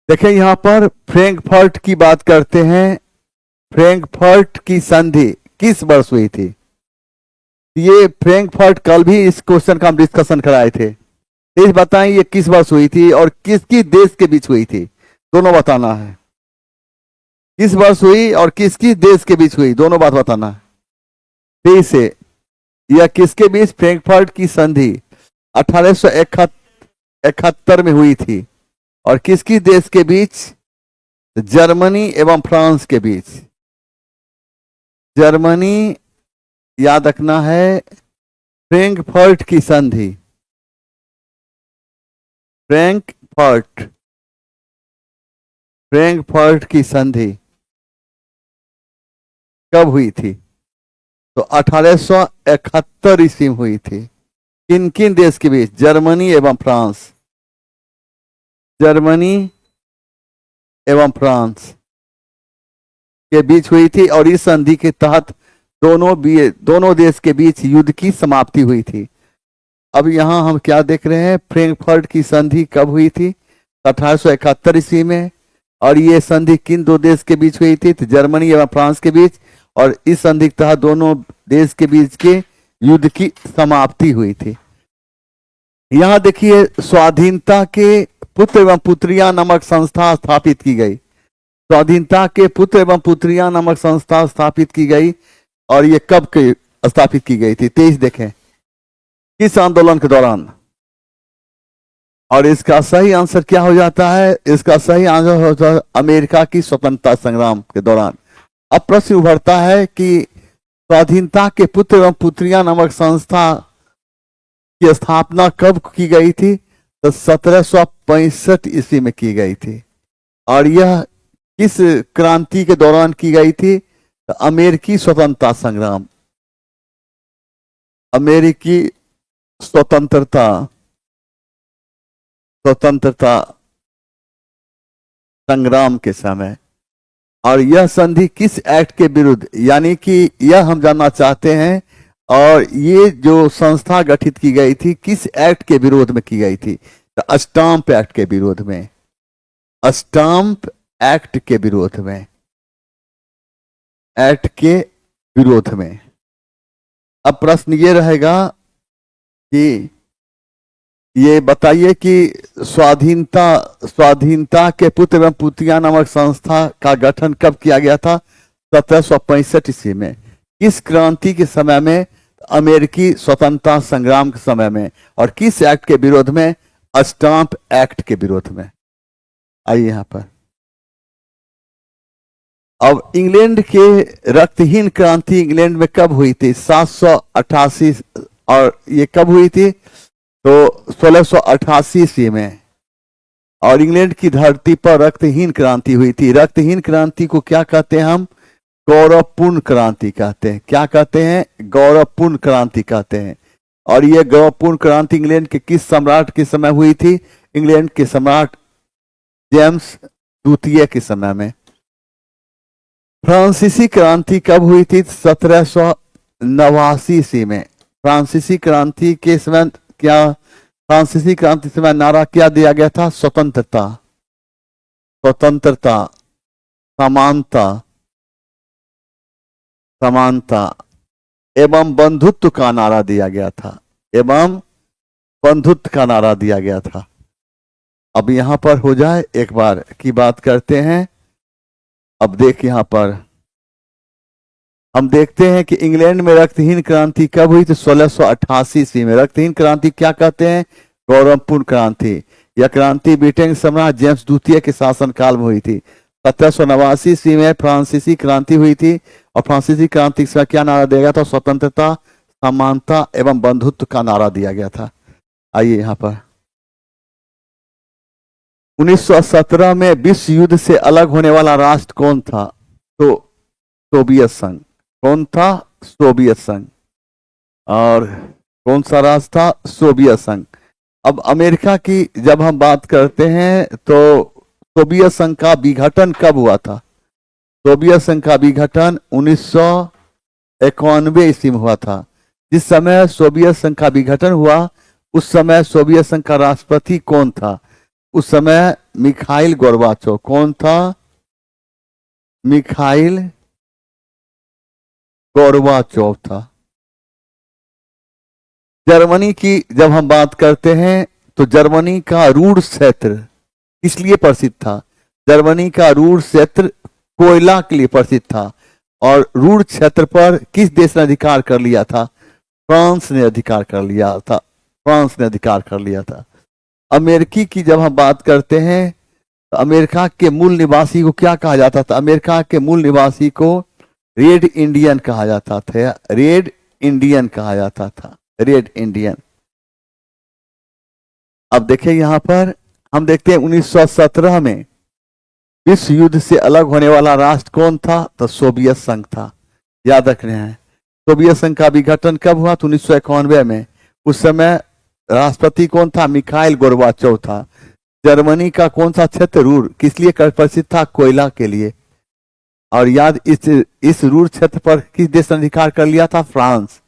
देखें यहां पर फ्रैंकफर्ट की बात करते हैं। फ्रैंकफर्ट की संधि किस वर्ष हुई थी? ये फ्रैंकफर्ट, कल भी इस क्वेश्चन का हम डिस्कशन कराए थे। इस बताएं ये किस वर्ष हुई थी और किसकी देश के बीच हुई थी, दोनों बताना है। किस वर्ष हुई और किसकी देश के बीच हुई, दोनों बात बताना है। फिर से, यह किसके बीच फ्रैंकफर्ट की संधि 1871 में हुई थी और किसकी देश के बीच? जर्मनी एवं फ्रांस के बीच। जर्मनी, याद रखना है, फ्रैंकफर्ट की संधि। फ्रैंकफर्ट की संधि कब हुई थी? तो 1871 ईस्वी में हुई थी। किन किन देश के बीच? जर्मनी एवं फ्रांस। जर्मनी एवं फ्रांस के बीच हुई थी और इस संधि के तहत दोनों देश के बीच युद्ध की समाप्ति हुई थी। अब यहां हम क्या देख रहे हैं? फ्रैंकफर्ट की संधि कब हुई थी? 1871 ईस्वी में। और ये संधि किन दो देश के बीच हुई थी? तो जर्मनी एवं फ्रांस के बीच। और इस संधि के तहत दोनों देश के बीच के युद्ध की समाप्ति हुई थी। यहां देखिए, स्वाधीनता के पुत्र एवं पुत्रियां नामक संस्था स्थापित की गई। स्वाधीनता के पुत्र एवं पुत्रियां नामक संस्था स्थापित की गई। और ये कब स्थापित की गई थी? 23 देखें, किस आंदोलन के दौरान? और इसका सही आंसर क्या हो जाता है? इसका सही आंसर होता है अमेरिका की स्वतंत्रता संग्राम के दौरान। अब प्रश्न उभरता है कि स्वाधीनता के पुत्र एवं पुत्रियां नामक संस्था की स्थापना कब की गई थी? तो 1765 ईस्वी में की गई थी। और यह किस क्रांति के दौरान की गई थी? तो अमेरिकी स्वतंत्रता संग्राम, अमेरिकी स्वतंत्रता संग्राम के समय। और यह संधि किस एक्ट के विरुद्ध, यानी कि यह हम जानना चाहते हैं। और ये जो संस्था गठित की गई थी किस एक्ट के विरोध में की गई थी? तो स्टाम्प एक्ट के विरोध में। स्टाम्प एक्ट के विरोध में, एक्ट के विरोध में। अब प्रश्न ये रहेगा कि ये बताइए कि स्वाधीनता के पुत्र एवं पुत्रियां नामक संस्था का गठन कब किया गया था? 1765 ईस्वी में। किस क्रांति के समय में? अमेरिकी स्वतंत्रता संग्राम के समय में। और किस एक्ट के विरोध में? स्टाम्प एक्ट के विरोध में। आइए यहां पर। अब इंग्लैंड के रक्तहीन क्रांति इंग्लैंड में कब हुई थी? 788। और ये कब हुई थी? तो 1688 ईस्वी में। और इंग्लैंड की धरती पर रक्तहीन क्रांति हुई थी। रक्तहीन क्रांति को क्या कहते हैं हम? गौरवपूर्ण क्रांति कहते हैं। क्या कहते हैं? गौरवपूर्ण क्रांति कहते हैं। और यह गौरवपूर्ण क्रांति इंग्लैंड के किस सम्राट के समय हुई थी? इंग्लैंड के सम्राट जेम्स द्वितीय के समय में। फ्रांसीसी क्रांति कब हुई थी? 1789 ईस्वी में। फ्रांसीसी क्रांति के समय क्या, फ्रांसीसी क्रांति समय नारा क्या दिया गया था? स्वतंत्रता, समानता एवं बंधुत्व का नारा दिया गया था। एवं बंधुत्व का नारा दिया गया था। अब यहां पर हो जाए, एक बार की बात करते हैं। अब देख, यहां पर हम देखते हैं कि इंग्लैंड में रक्तहीन क्रांति कब हुई? तो 1688 ईस्वी में। रक्तहीन क्रांति क्या कहते हैं? गौरवपूर्ण क्रांति। यह क्रांति ब्रिटेन सम्राट जेम्स द्वितीय के शासनकाल में हुई थी। 1789 ईस्वी में फ्रांसीसी क्रांति हुई थी। और फ्रांसीसी क्रांति के समय क्या नारा दिया गया था? स्वतंत्रता, समानता एवं बंधुत्व का नारा दिया गया था। आइए यहां पर। 1917 में विश्व युद्ध से अलग होने वाला राष्ट्र कौन था? तो सोवियत संघ। कौन था? सोवियत संघ। और कौन सा राष्ट्र था? सोवियत संघ। अब अमेरिका की जब हम बात करते हैं तो सोवियत संघ का विघटन कब हुआ था? सोवियत संघ का विघटन 1991 ईस्वी में हुआ था। जिस समय सोवियत संघ का विघटन हुआ उस समय सोवियत संघ का राष्ट्रपति कौन था? उस समय मिखाइल गोर्बाचोव। कौन था? मिखाइल गोर्बाचोव था। जर्मनी की जब हम बात करते हैं तो जर्मनी का रूर क्षेत्र किस लिए प्रसिद्ध था? जर्मनी का रूर क्षेत्र कोयला के लिए प्रसिद्ध था। और रूर क्षेत्र पर किस देश ने अधिकार कर लिया था? फ्रांस ने अधिकार कर लिया था। फ्रांस ने अधिकार कर लिया था। अमेरिकी की जब हम बात करते हैं तो अमेरिका के मूल निवासी को क्या कहा जाता था? अमेरिका के मूल निवासी को रेड इंडियन कहा जाता था। रेड इंडियन कहा जाता था। Red Indian. अब देखें यहां पर हम देखते हैं 1917 में विश्व युद्ध से अलग होने वाला राष्ट्र कौन था? तो सोवियत संघ था। याद रख रहे हैं। सोवियत संघ का विघटन कब हुआ? तो 1991 में। उस समय राष्ट्रपति कौन था? मिखाइल गोर्बाचोव था। जर्मनी का कौन सा क्षेत्र रूर किस लिए प्रसिद्ध था? कोयला के लिए। और याद इस रूर क्षेत्र पर किस देश ने अधिकार कर लिया था? फ्रांस।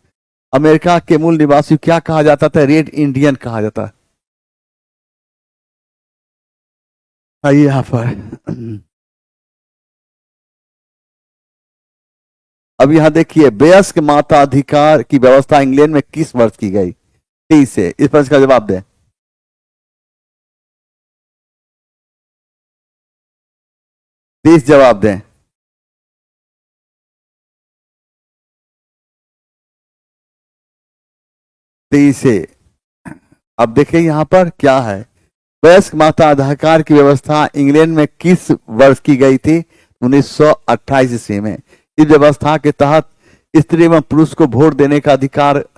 अमेरिका के मूल निवासी क्या कहा जाता था? रेड इंडियन कहा जाता। आइए यहां पर अब यहां देखिए वयस्क माताधिकार की व्यवस्था इंग्लैंड में किस वर्ष की गई? 30 से। इस प्रश्न का जवाब दें। 30 जवाब दें। 30 से। अब देखिए यहां पर क्या है। वयस्क माताधिकार की व्यवस्था इंग्लैंड में किस वर्ष की गई थी? 1928 ईस्वी में। इस व्यवस्था के तहत स्त्री एवं पुरुष को वोट देने का अधिकार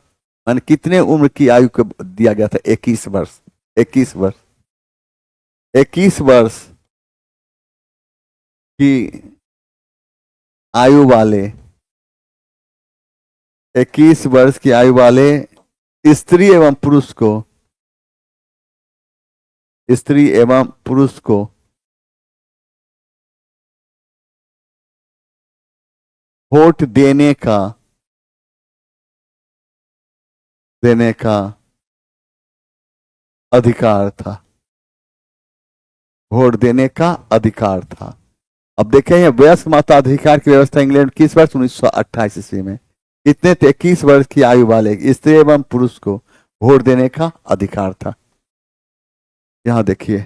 मान कितने उम्र की आयु को दिया गया था? 21 वर्ष। 21 वर्ष। 21 वर्ष की आयु वाले 21 वर्ष की आयु वाले स्त्री एवं पुरुष को वोट देने का अधिकार था। वोट देने का अधिकार था। अब देखें वयस्क मताधिकार की व्यवस्था इंग्लैंड किस वर्ष? 1928 ईस्वी में। इतने 21 वर्ष की आयु वाले स्त्री एवं पुरुष को वोट देने का अधिकार था। यहां देखिए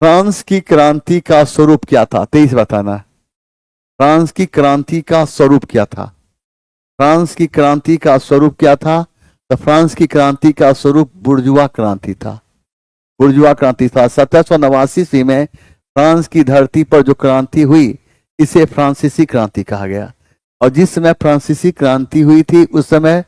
फ्रांस की क्रांति का स्वरूप क्या था? 23 बताना। फ्रांस की क्रांति का स्वरूप क्या था? फ्रांस की क्रांति का स्वरूप क्या था? तो फ्रांस की क्रांति का स्वरूप बुर्जुआ क्रांति था। बुर्जुआ क्रांति था। 1789 ईस्वी में फ्रांस की धरती पर जो क्रांति हुई इसे फ्रांसीसी क्रांति कहा गया। और जिस समय फ्रांसीसी क्रांति हुई थी उस समय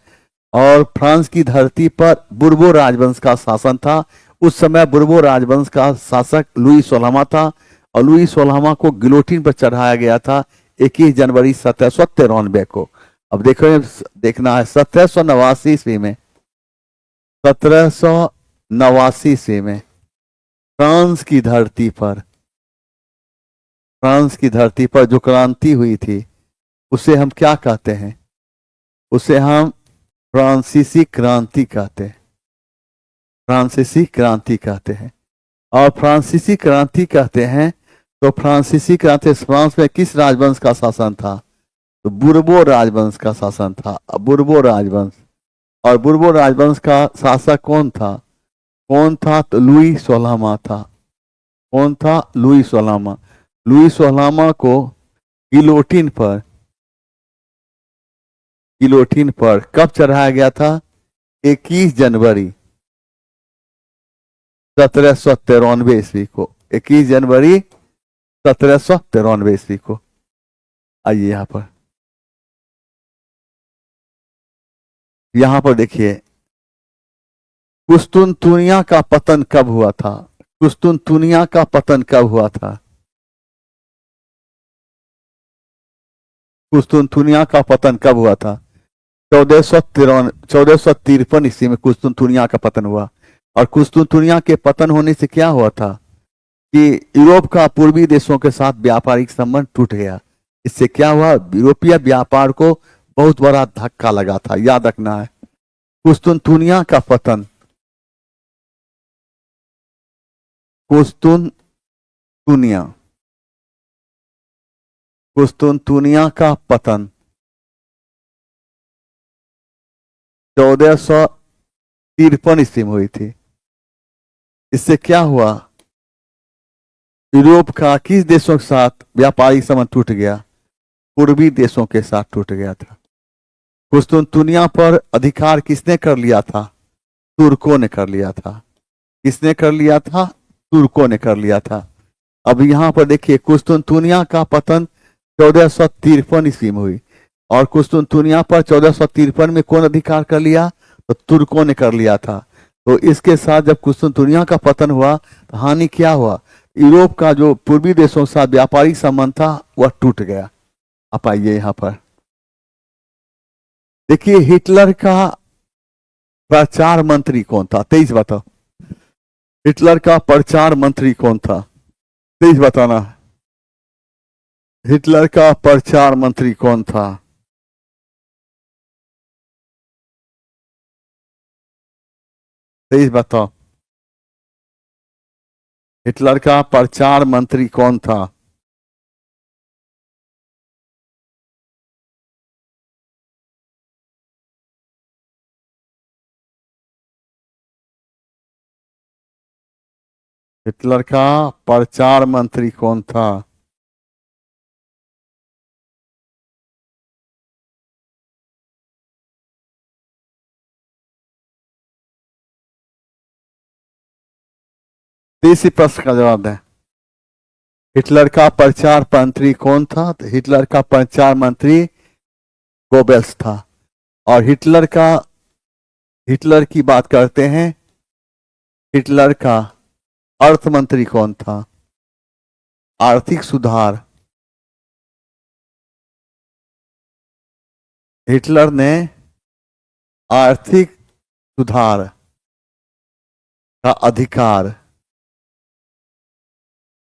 और फ्रांस की धरती पर बुर्बो राजवंश का शासन था। उस समय बुर्बो राजवंश का शासक लुई 16वां था और लुई 16वां को गिलोटिन पर चढ़ाया गया था 21 जनवरी 1793 को। अब देखना है 1789 ईस्वी में 1789 ईस्वी में फ्रांस की धरती पर जो क्रांति हुई थी उसे हम क्या कहते हैं? उसे हम फ्रांसीसी क्रांति कहते हैं। फ्रांसीसी क्रांति कहते हैं। और फ्रांसीसी क्रांति कहते हैं तो फ्रांसीसी क्रांति फ्रांस में किस राजवंश का शासन था? तो बुर्बो राजवंश का शासन था। बुर्बो राजवंश। और बुर्बो राजवंश का शासक कौन था? तो लुई 16वां था। कौन था? लुई 16वां। लुई 16वां को गिलोटिन पर कब चढ़ाया गया था? 21 जनवरी 1793 ईस्वी को। 21 जनवरी 1793 ईस्वी को। आइए यहां पर देखिए कुस्तुनतुनिया का पतन कब हुआ था? कुस्तुनतुनिया का पतन कब हुआ था? कुस्तुनतुनिया का पतन कब हुआ था? 1453 ईस्वी में कुस्तुनतुनिया का पतन हुआ। और कुस्तुनतुनिया के पतन होने से क्या हुआ था कि यूरोप का पूर्वी देशों के साथ व्यापारिक संबंध टूट गया। इससे क्या हुआ? यूरोपीय व्यापार को बहुत बड़ा धक्का लगा था। याद रखना है कुस्तुनतुनिया का पतन कुस्तुनतुनिया कुस्तुनतुनिया का पतन 1453 ईस्वी में हुई थी। इससे क्या हुआ? यूरोप का किस देशों के साथ व्यापारिक संबंध टूट गया? पूर्वी देशों के साथ टूट गया था। कुस्तुनतुनिया पर अधिकार किसने कर लिया था? तुर्कों ने कर लिया था। किसने कर लिया था? तुर्कों ने कर लिया था। अब यहां पर देखिए, कुस्तुनतुनिया का पतन 1453 ईस्वी में हुई और कुस्तुनतुनिया पर 1453 में कौन अधिकार कर लिया? तो तुर्कों ने कर लिया था। तो इसके साथ जब कुस्तुनतुनिया का पतन हुआ तो हानि क्या हुआ? यूरोप का जो पूर्वी देशों के साथ व्यापारिक संबंध था वह टूट गया। आप आइए यहां पर देखिए, हिटलर का प्रचार मंत्री कौन था? 23 बताओ। हिटलर का प्रचार मंत्री कौन था? 23 बताना। हिटलर का प्रचार मंत्री कौन था? तेईस बताओ। हिटलर का प्रचार मंत्री कौन था? हिटलर का प्रचार मंत्री कौन था? इसी प्रश्न का जवाब दें। हिटलर का प्रचार मंत्री कौन था? तो हिटलर का प्रचार मंत्री गोबेल्स था। और हिटलर की बात करते हैं, हिटलर का अर्थ मंत्री कौन था? आर्थिक सुधार। हिटलर ने आर्थिक सुधार का अधिकार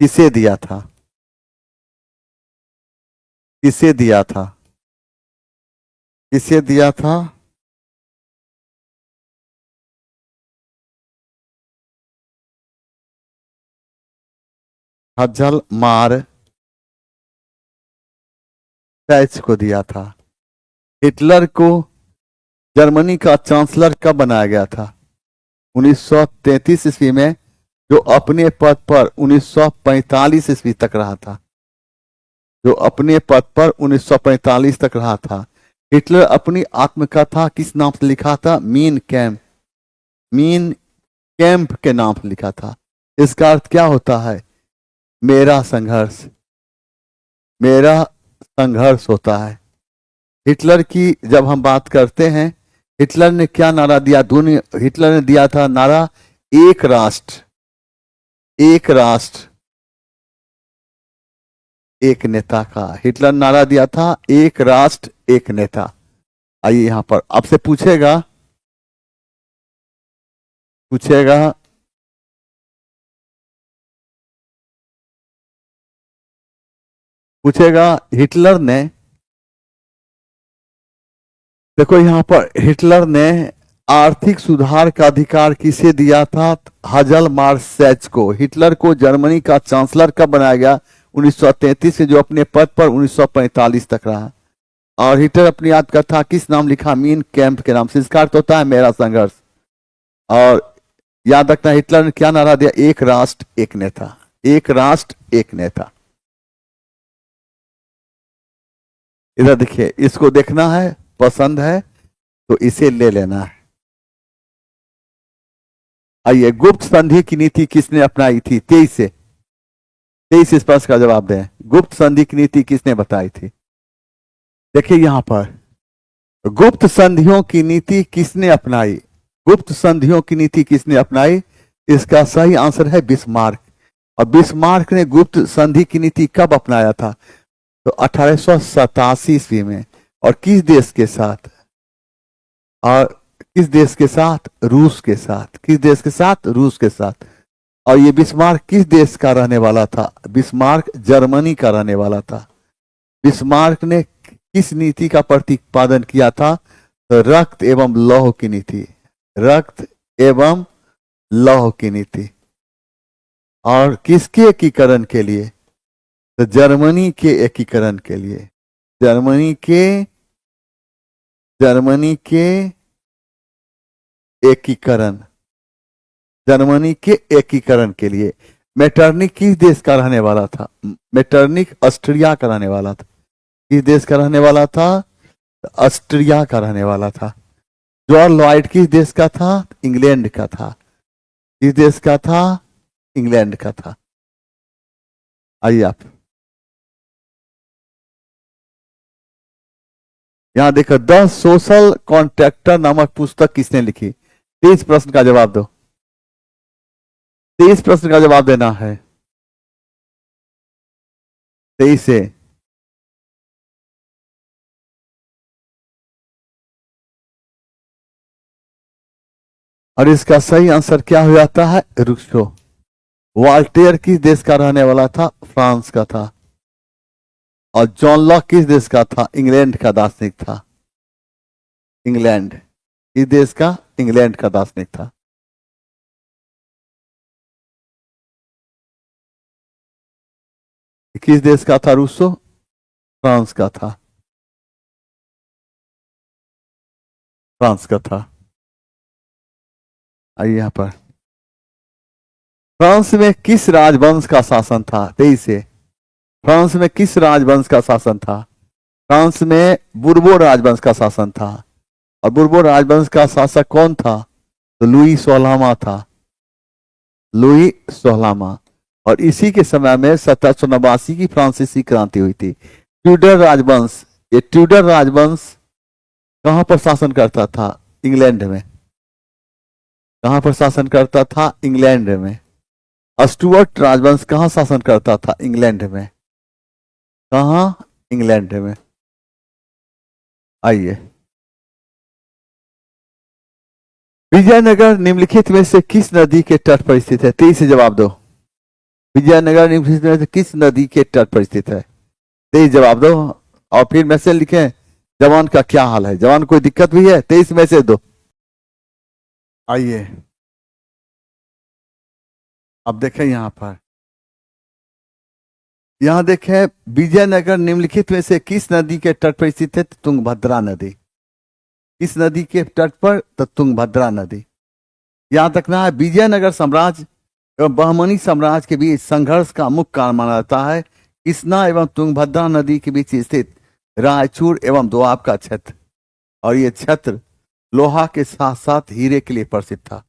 किसे दिया था? किसे दिया था? किसे दिया था? हजल मार टैच को दिया था। हिटलर को जर्मनी का चांसलर कब बनाया गया था? 1933 ईस्वी में, जो अपने पद पर 1945 ईस्वी तक रहा था। जो अपने पद पर 1945 तक रहा था। हिटलर अपनी आत्मकथा किस नाम से लिखा था? Mean camp. मीन कैम्प के नाम से लिखा था। इसका अर्थ क्या होता है? मेरा संघर्ष। मेरा संघर्ष होता है। हिटलर की जब हम बात करते हैं, हिटलर ने क्या नारा दिया? हिटलर ने दिया था नारा, एक राष्ट्र एक राष्ट्र एक नेता का। हिटलर नारा दिया था, एक राष्ट्र एक नेता। आइए यहां पर आपसे पूछेगा पूछेगा पूछेगा हिटलर ने, देखो यहां पर हिटलर ने आर्थिक सुधार का अधिकार किसे दिया था? हजल मार्सेच को। हिटलर को जर्मनी का चांसलर कब बनाया गया? 1933 से, जो अपने पद पर 1945 तक रहा। और हिटलर अपनी आत्मकथा किस नाम लिखा? मीन कैंप के नाम से। इसका अर्थ होता है मेरा संघर्ष। और याद रखना, हिटलर ने क्या नारा दिया? एक राष्ट्र एक नेता। एक राष्ट्र एक नेता। इधर देखिए, इसको देखना है, पसंद है तो इसे ले लेना है। आइए, गुप्त संधि की नीति किसने अपनाई थी? 23 इस प्रश्न का जवाब दें। गुप्त संधि की नीति किसने बताई थी? देखिए यहां पर, गुप्त संधियों की नीति किसने अपनाई? गुप्त संधियों की नीति किसने अपनाई? इसका सही आंसर है बिस्मार्क। और बिस्मार्क ने गुप्त संधि की नीति कब अपनाया था? तो 1887 ईस्वी में। और किस देश के साथ? और किस देश के साथ? रूस के साथ। किस देश के साथ? रूस के साथ। और ये बिस्मार्क किस देश का रहने वाला था? बिस्मार्क जर्मनी का रहने वाला था। बिस्मार्क ने किस नीति का प्रतिपादन किया था? तो रक्त एवं लौह की नीति। रक्त एवं लौह की नीति। और किसके एकीकरण के लिए? तो जर्मनी के एकीकरण के लिए, जर्मनी के एकीकरण, जर्मनी के एकीकरण के लिए। मेटरनिक किस देश का रहने वाला था? मेटरनिक ऑस्ट्रिया का रहने वाला था। किस देश का रहने वाला था? ऑस्ट्रिया का रहने वाला था। जॉन लॉयड किस देश का था? इंग्लैंड का था। किस देश का था? इंग्लैंड का था। आइए आप यहां देखो, द सोशल कॉन्ट्रैक्टर नामक पुस्तक किसने लिखी? 30 प्रश्न का जवाब दो। 30 प्रश्न का जवाब देना है। 23 से। और इसका सही आंसर क्या हो जाता है? रुक्सो। वॉल्टेयर किस देश का रहने वाला था? फ्रांस का था। और जॉन लॉक किस देश का था? इंग्लैंड का दार्शनिक था। इंग्लैंड। किस देश का? इंग्लैंड का दार्शनिक था। किस देश का था रूसो? फ्रांस का था। फ्रांस का था। आइए यहां पर, फ्रांस में किस राजवंश का शासन था? 23 से। फ्रांस में किस राजवंश का शासन था? फ्रांस में बुर्बो राजवंश का शासन था। और बुर्बो राजवंश का शासक कौन था? तो लुई 16वां था। लुई 16वां। और इसी के समय में 1789 की फ्रांसीसी क्रांति हुई थी। ट्यूडर राजवंश, ये ट्यूडर राजवंश कहां पर शासन करता था? इंग्लैंड में। कहां पर शासन करता था? इंग्लैंड में। स्टुअर्ट राजवंश कहां शासन करता था? इंग्लैंड में। कहां? इंग्लैंड में। आइए, विजयनगर निम्नलिखित में से किस नदी के तट पर स्थित है? 23 से जवाब दो। विजयनगर निम्नलिखित में से किस नदी के तट पर स्थित है? 23 जवाब दो। और फिर मैसेज लिखें, जवान का क्या हाल है? जवान कोई दिक्कत भी है? 23 मैसेज दो। आइए, अब देखें यहां पर, यहां देखें, विजयनगर निम्नलिखित में से किस नदी के तट पर स्थित है? तुंगभद्रा नदी। किस नदी के तट पर? तो तुंगभद्रा नदी। याद रखना है, विजयनगर साम्राज्य एवं बहमनी साम्राज्य के बीच संघर्ष का मुख्य कारण माना जाता है कृष्णा एवं तुंगभद्रा नदी के बीच स्थित रायचूर एवं दोआब का क्षेत्र। और ये क्षेत्र लोहा के साथ साथ हीरे के लिए प्रसिद्ध था।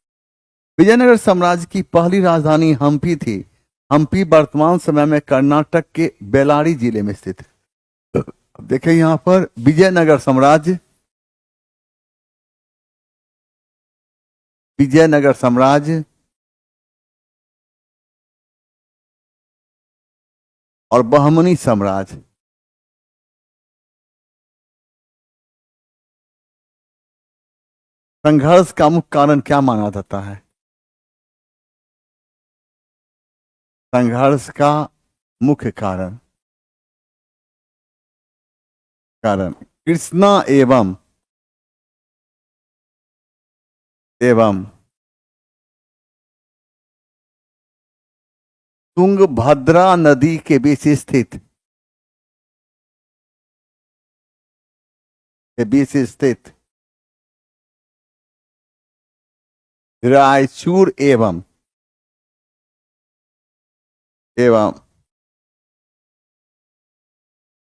विजयनगर साम्राज्य की पहली राजधानी हम्पी थी। हम्पी वर्तमान समय में कर्नाटक के बेलारी जिले में स्थित है। अब देखें यहां पर, विजयनगर साम्राज्य, विजयनगर साम्राज्य और बहमनी साम्राज्य, संघर्ष का मुख्य कारण क्या माना जाता है? संघर्ष का मुख्य कारण, कृष्णा एवं एवं तुंगभद्रा नदी के बीच स्थित, रायचूर एवं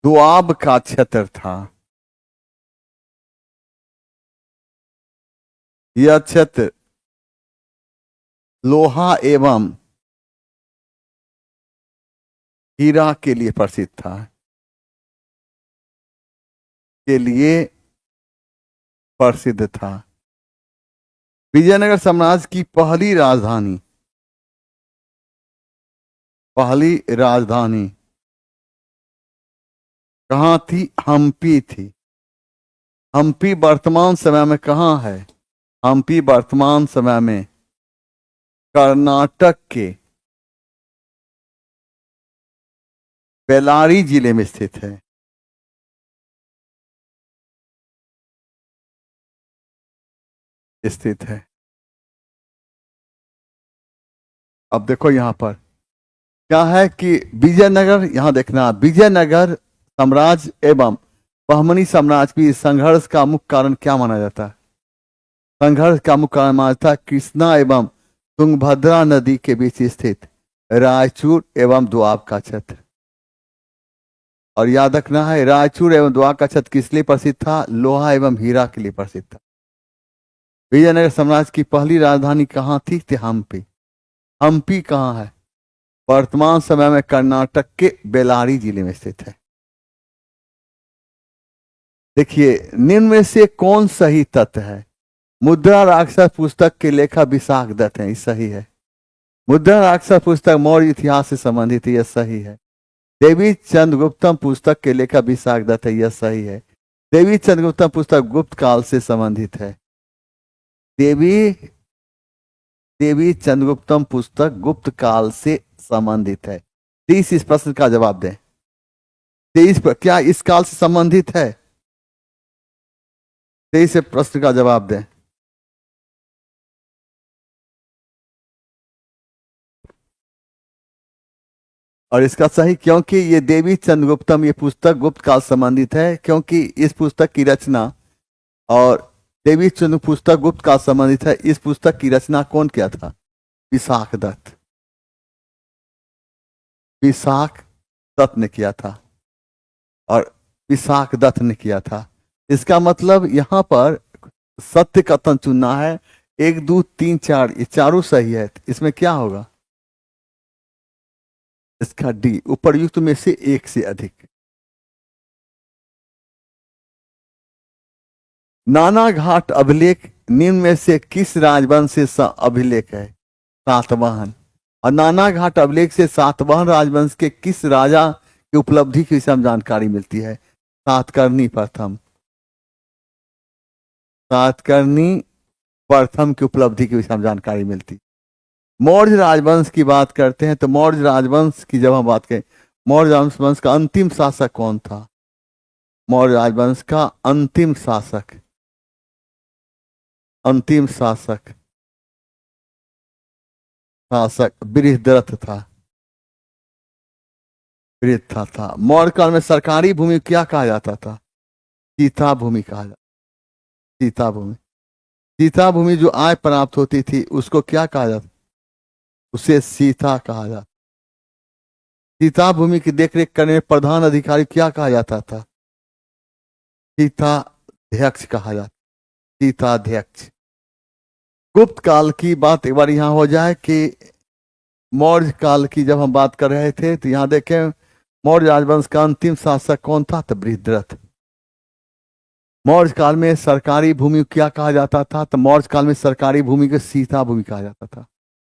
दोआब का क्षेत्र था। यह क्षेत्र लोहा एवं हीरा के लिए प्रसिद्ध था। के लिए प्रसिद्ध था। विजयनगर साम्राज्य की पहली राजधानी कहाँ थी? हम्पी थी। हम्पी वर्तमान समय में कहाँ है? हम्पी वर्तमान समय में कर्नाटक के बेलारी जिले में स्थित है। स्थित है। अब देखो यहां पर, क्या है कि विजयनगर, यहां देखना, विजयनगर साम्राज्य एवं बहमनी साम्राज्य की संघर्ष का मुख्य कारण क्या माना जाता है? संघर्ष का मुख्य कारण माना जाता है कृष्णा एवं तुंगभद्रा नदी के बीच स्थित रायचूर एवं दोआब का क्षेत्र। और याद रखना है, रायचूर एवं दोआब का क्षेत्र किस लिए प्रसिद्ध था? लोहा एवं हीरा के लिए प्रसिद्ध था। विजयनगर साम्राज्य की पहली राजधानी कहाँ थी? हम्पी। हम्पी कहाँ है? वर्तमान समय में कर्नाटक के बेलारी जिले में स्थित है। देखिए, निम्न में से कौन सही तथ्य है? मुद्रा राक्षस पुस्तक के लेखक विशाख दत्त हैं, ये सही है। मुद्रा राक्षस पुस्तक मौर्य इतिहास से संबंधित है, यह सही है। देवी चंद्रगुप्तम पुस्तक के लेखक विशाख दत्त है, यह सही है। देवी चंद्रगुप्तम पुस्तक गुप्त काल से संबंधित है। देवी चंद्रगुप्तम पुस्तक गुप्त काल से संबंधित है। 30 इस प्रश्न का जवाब दें। 23 क्या इस काल से संबंधित है? 23 प्रश्न का जवाब दें। और इसका सही, क्योंकि ये देवी चंद्रगुप्तम ये पुस्तक गुप्त काल संबंधित है, क्योंकि इस पुस्तक की रचना, और देवी चंद्र पुस्तक गुप्त काल संबंधित है। इस पुस्तक की रचना कौन किया था? विशाख दत्त। विशाख दत्त ने किया था, और विशाख दत्त ने किया था। इसका मतलब यहां पर सत्य कथन चुनना है। 1 2 3 4 ये चारों सही है। इसमें क्या होगा? इसका डी, उपरयुक्त में से एक से अधिक। नाना घाट अभिलेख निम्न में से किस राजवंश से अभिलेख है? सातवाहन। और नाना घाट अभिलेख से सातवाहन राजवंश के किस राजा की उपलब्धि की विषय में जानकारी मिलती है? सातकर्णी प्रथम। सातकर्णी प्रथम की उपलब्धि की विषय में जानकारी मिलती। मौर्य राजवंश की बात करते हैं तो मौर्य राजवंश की जब हम बात करें, मौर्य राजवंश का अंतिम शासक कौन था? मौर्य राजवंश का अंतिम शासक बृहद्रथ था। बृहद्रथ था। मौर्य काल में सरकारी भूमि क्या कहा जाता था? सीता भूमि कहा जाता। सीता भूमि। सीता भूमि जो आय प्राप्त होती थी उसको क्या कहा जाता? उसे सीता कहा जाता। सीता भूमि की देखरेख करने में प्रधान अधिकारी क्या कहा जाता था? सीताध्यक्ष कहा जाता। सीताध्यक्ष। गुप्त काल की बात एक बार यहां हो जाए कि मौर्य काल की जब हम बात कर रहे थे तो यहां देखें मौर्य राजवंश का अंतिम शासक कौन था? तो बृहद्रथ। मौर्य काल में सरकारी भूमि क्या कहा जाता था? तो मौर्य काल में सरकारी भूमि को सीता भूमि कहा जाता था।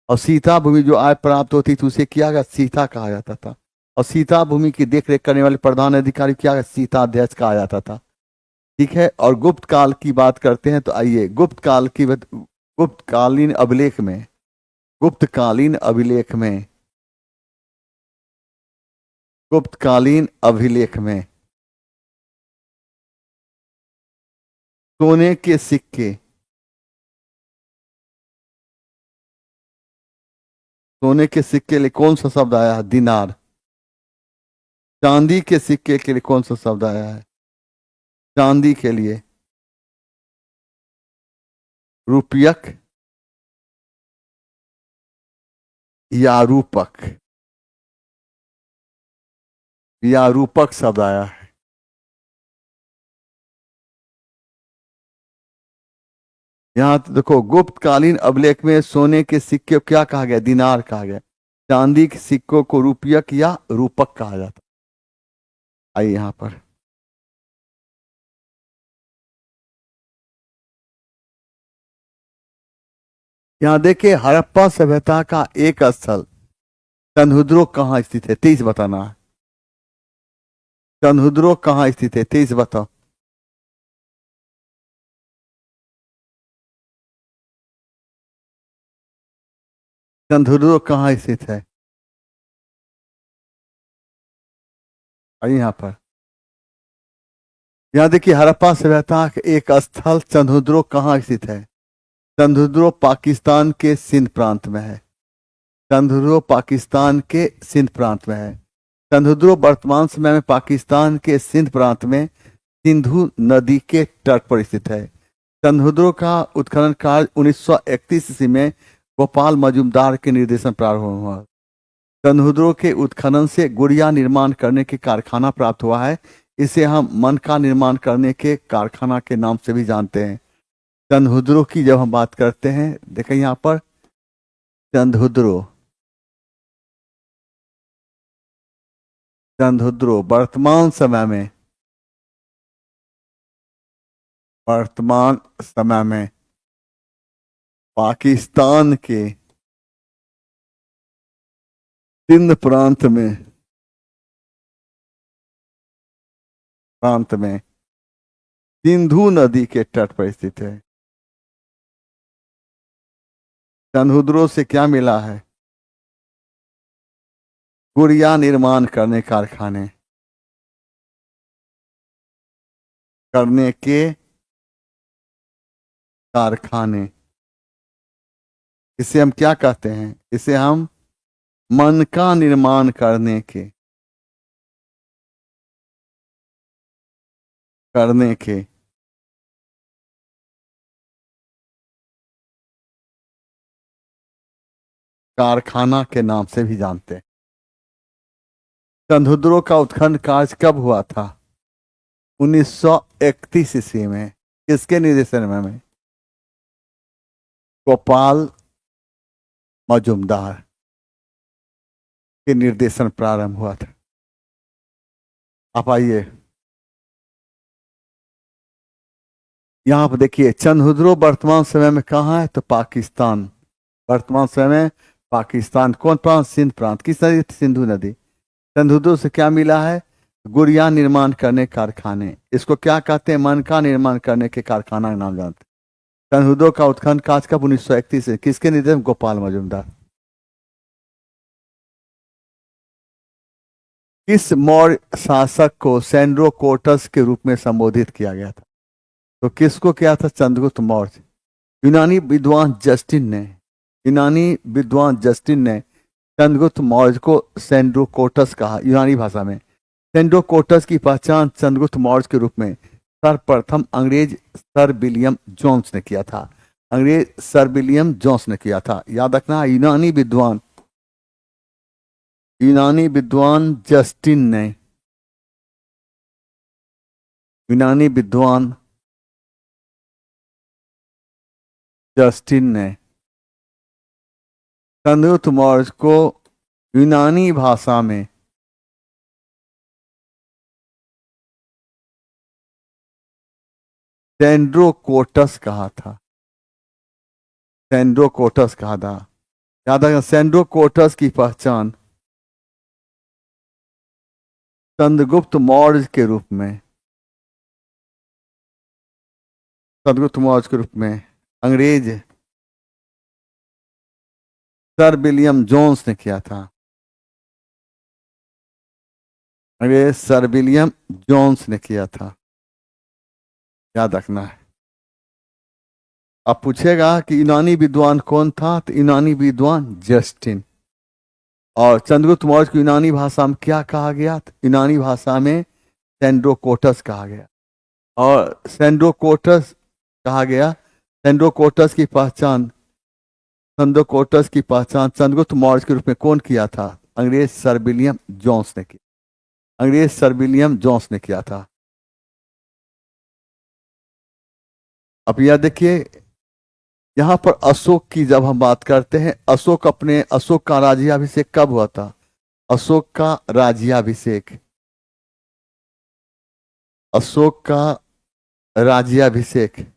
और सीता भूमि जो आय प्राप्त होती थी उसे क्या गया? सीता कहा जाता था। और सीता भूमि की देखरेख करने वाले प्रधान अधिकारी क्या? सीताध्यक्ष कहा जाता था। ठीक है। और गुप्त काल की बात करते हैं तो आइए गुप्तकालीन अभिलेख में गुप्तकालीन अभिलेख में सोने के सिक्के, सोने के सिक्के के लिए कौन सा शब्द आया है? दिनार। चांदी के सिक्के के लिए कौन सा शब्द आया है? चांदी के लिए रुपयक या रूपक, या रूपक शब्द आया है। यहां तो देखो, गुप्तकालीन अभिलेख में सोने के सिक्के को क्या कहा गया? दिनार कहा गया। चांदी के सिक्कों को रुपयक या रूपक कहा जाता। आइए यहां पर यहां देखिए, हड़प्पा सभ्यता का एक स्थल चंदहुद्रो कहाँ स्थित है? 23 बताना है। चंदहुद्रो कहाँ स्थित है? 23 बताओ। चंदहुद्रो कहाँ स्थित है? यहां पर यहां देखिए, हड़प्पा सभ्यता का एक स्थल चंदहुद्रो कहाँ स्थित है? चंदहुद्रो पाकिस्तान के सिंध प्रांत में है। चंद्रद्रोह पाकिस्तान के सिंध प्रांत में है। चंद्रद्रोह वर्तमान समय में पाकिस्तान के सिंध प्रांत में सिंधु नदी के तट पर स्थित है। चंद्रद्रोह का उत्खनन कार्य 1931 ईस्वी में गोपाल मजूमदार के निर्देशन प्रारंभ हुआ। चंद्रद्रोह के उत्खनन से गुड़िया निर्माण करने के कारखाना प्राप्त हुआ है। इसे हम मनका निर्माण करने के कारखाना के नाम से भी जानते हैं। चंद्रद्रोह की जब हम बात करते हैं, देखें यहाँ पर चंद्रद्रोह वर्तमान समय में पाकिस्तान के सिंध प्रांत में सिंधु नदी के तट पर स्थित है। चंद्रद्रोह से क्या मिला है? गुड़िया निर्माण करने कारखाने। इसे हम क्या कहते हैं? इसे हम मनका निर्माण करने के कारखाना के नाम से भी जानते हैं। चंद्रद्रोह का उत्खनन कार्य कब हुआ था? 1931 ईस्वी में। किसके निर्देशन में? गोपाल मजूमदार के निर्देशन प्रारंभ हुआ था। आप आइए यहां पर देखिए, चंद्रद्रोह वर्तमान समय में कहाँ है? तो पाकिस्तान। वर्तमान समय में पाकिस्तान। कौन प्रांत? सिंध प्रांत। किस नदी? सिंधु नदी। चंद्रद्रोह से क्या मिला है? गुड़िया निर्माण करने कारखाने। इसको क्या कहते हैं? मनका निर्माण करने के कारखाना का नाम जानते हैं। चंद्रद्रोह का उत्खनन कार्य कब? 1931 से। किसके निर्देशन? गोपाल मजूमदार। किस मौर्य शासक को सेंड्रोकोटस के रूप में संबोधित किया गया था? तो किसको किया था? चंद्रगुप्त मौर्य। यूनानी विद्वान जस्टिन ने चंद्रगुप्त मौर्य को सेंड्रोकोटस कहा। यूनानी भाषा में सेंड्रोकोटस की पहचान चंद्रगुप्त मौर्य के रूप में सर्वप्रथम अंग्रेज सर विलियम जोन्स ने किया था। याद रखना, यूनानी विद्वान जस्टिन ने चंद्रगुप्त मौर्य को यूनानी भाषा में सेंड्रोकोटस कहा था। याद रखना, सेंड्रोकोटस की पहचान चंद्रगुप्त मौर्य के रूप में अंग्रेज सर विलियम जोन्स ने किया था। याद रखना है। अब पूछेगा कि यूनानी विद्वान कौन था? तो यूनानी विद्वान जस्टिन। और चंद्रगुप्त मौर्य को यूनानी भाषा में क्या कहा गया? तो यूनानी भाषा में सेंड्रोकोटस कहा गया। और सेंड्रोकोटस की पहचान चंद्रगुप्त मौर्य के रूप में कौन किया था? अंग्रेज सर विलियम जोन्स ने किया था। अब यह देखिए, यहां पर अशोक की जब हम बात करते हैं, अशोक का राज्याभिषेक कब हुआ था? अशोक का राज्याभिषेक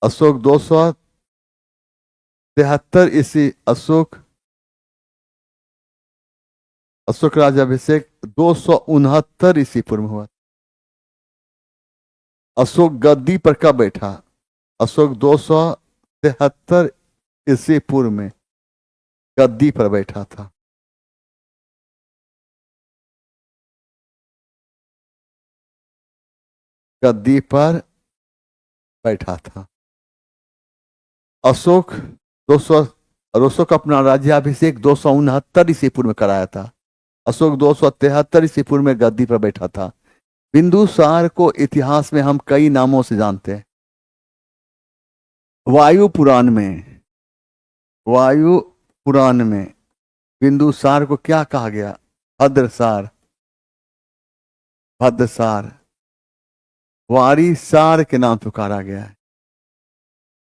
अशोक 273 ईस्वी। अशोक राज्याभिषेक 269 ईस्वी पूर्व में हुआ। अशोक गद्दी पर कब बैठा? अशोक 273 ईस्वी पूर्व में गद्दी पर बैठा था। अशोक और अशोक अपना राज्याभिषेक 269 ईस्वी पूर्व में कराया था। अशोक 273 ईस्वी पूर्व में गद्दी पर बैठा था। बिंदुसार को इतिहास में हम कई नामों से जानते हैं। वायु पुराण में, वायु पुराण में बिंदुसार को क्या कहा गया? भद्रसार, भद्रसार, वारीसार के नाम पुकारा गया है।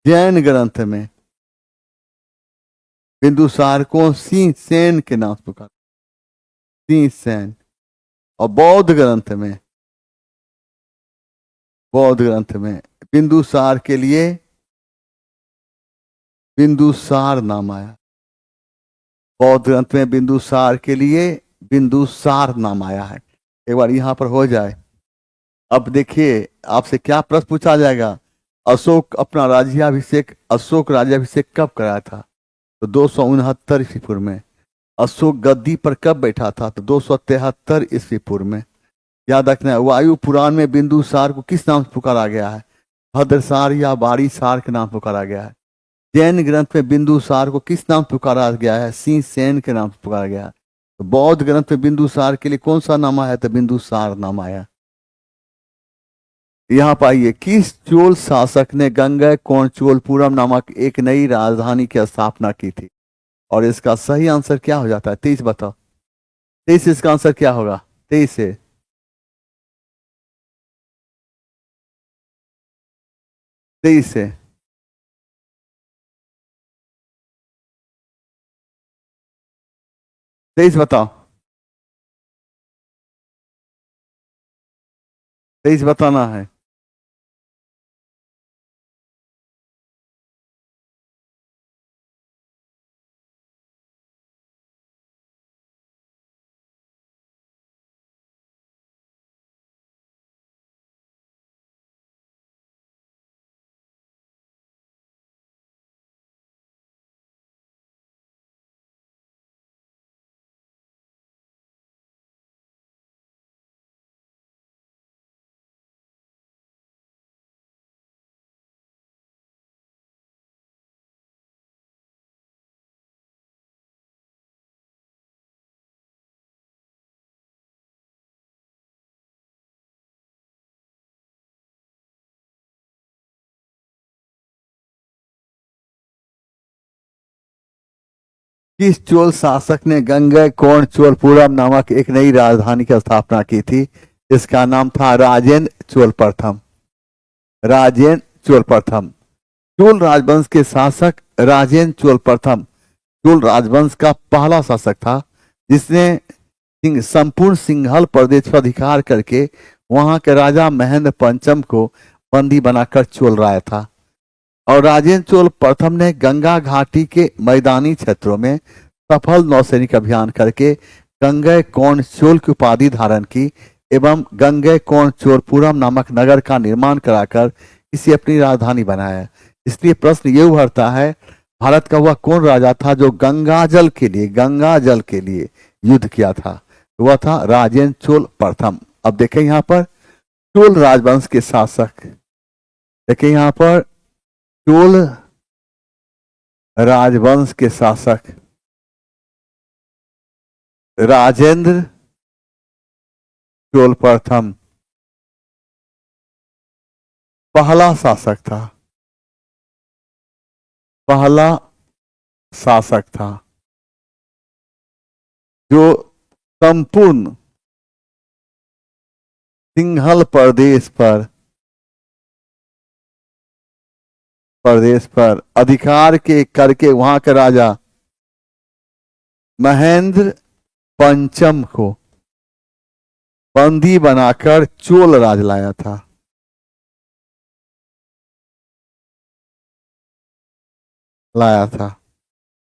जैन ग्रंथ में बिंदुसार को सिंह सेन के नाम से पुकारा, सिंह सेन। और बौद्ध ग्रंथ में, बौद्ध ग्रंथ में बिंदुसार के लिए बिंदुसार नाम आया। बौद्ध ग्रंथ में बिंदुसार के लिए बिंदुसार नाम आया है। एक बार यहां पर हो जाए। अब देखिए आपसे क्या प्रश्न पूछा जाएगा। अशोक अपना राज्याभिषेक, अशोक राज्याभिषेक कब कराया था? तो 269 ईस्वी पूर्व में। अशोक गद्दी पर कब बैठा था? तो 273 ईस्वी पूर्व में। याद रखना है। वायु पुराण में बिंदुसार को किस नाम से पुकारा गया है? भद्रसार या वारीसार के नाम पुकारा गया है। जैन ग्रंथ में बिंदुसार को किस नाम पुकारा गया है? सिंह सेन के नाम से पुकारा गया है। तो बौद्ध ग्रंथ में बिंदुसार के लिए कौन सा नाम आया? तो बिंदुसार नाम आया। यहाँ पाइए, किस चोल शासक ने गंगैकोंडचोलपुरम नामक एक नई राजधानी की स्थापना की थी? और इसका सही आंसर क्या हो जाता है? 23 बताओ। 23 इसका आंसर क्या होगा? 23 से 23 से 23 बताओ। 23 बताना है। किस चोल शासक ने गंगैकोंडचोलपुरम नामक एक नई राजधानी की स्थापना की थी? इसका नाम था राजेंद्र चोल प्रथम। राजेंद्र चोल प्रथम। चोल राजवंश के शासक राजेंद्र चोल प्रथम चोल राजवंश का पहला शासक था जिसने संपूर्ण सिंहल प्रदेश पर अधिकार करके वहां के राजा महेंद्र पंचम को बंदी बनाकर चोल राय था। और राजेंद्र चोल प्रथम ने गंगा घाटी के मैदानी क्षेत्रों में सफल नौसैनिक अभियान करके गंगैकोंडचोल की उपाधि धारण की एवं गंगैकोंडचोलपुरम नामक नगर का निर्माण कराकर इसे अपनी राजधानी बनाया। इसलिए प्रश्न ये उभरता है, भारत का वह कौन राजा था जो गंगाजल के लिए युद्ध किया था? वह था राजेंद्र चोल प्रथम। अब देखें यहाँ पर चोल राजवंश के शासक, देखें यहाँ पर चोल राजवंश के शासक राजेंद्र चोल प्रथम पहला शासक था, पहला शासक था जो संपूर्ण सिंहल प्रदेश पर अधिकार के करके वहां के राजा महेंद्र पंचम को बंदी बनाकर चोल राज लाया था।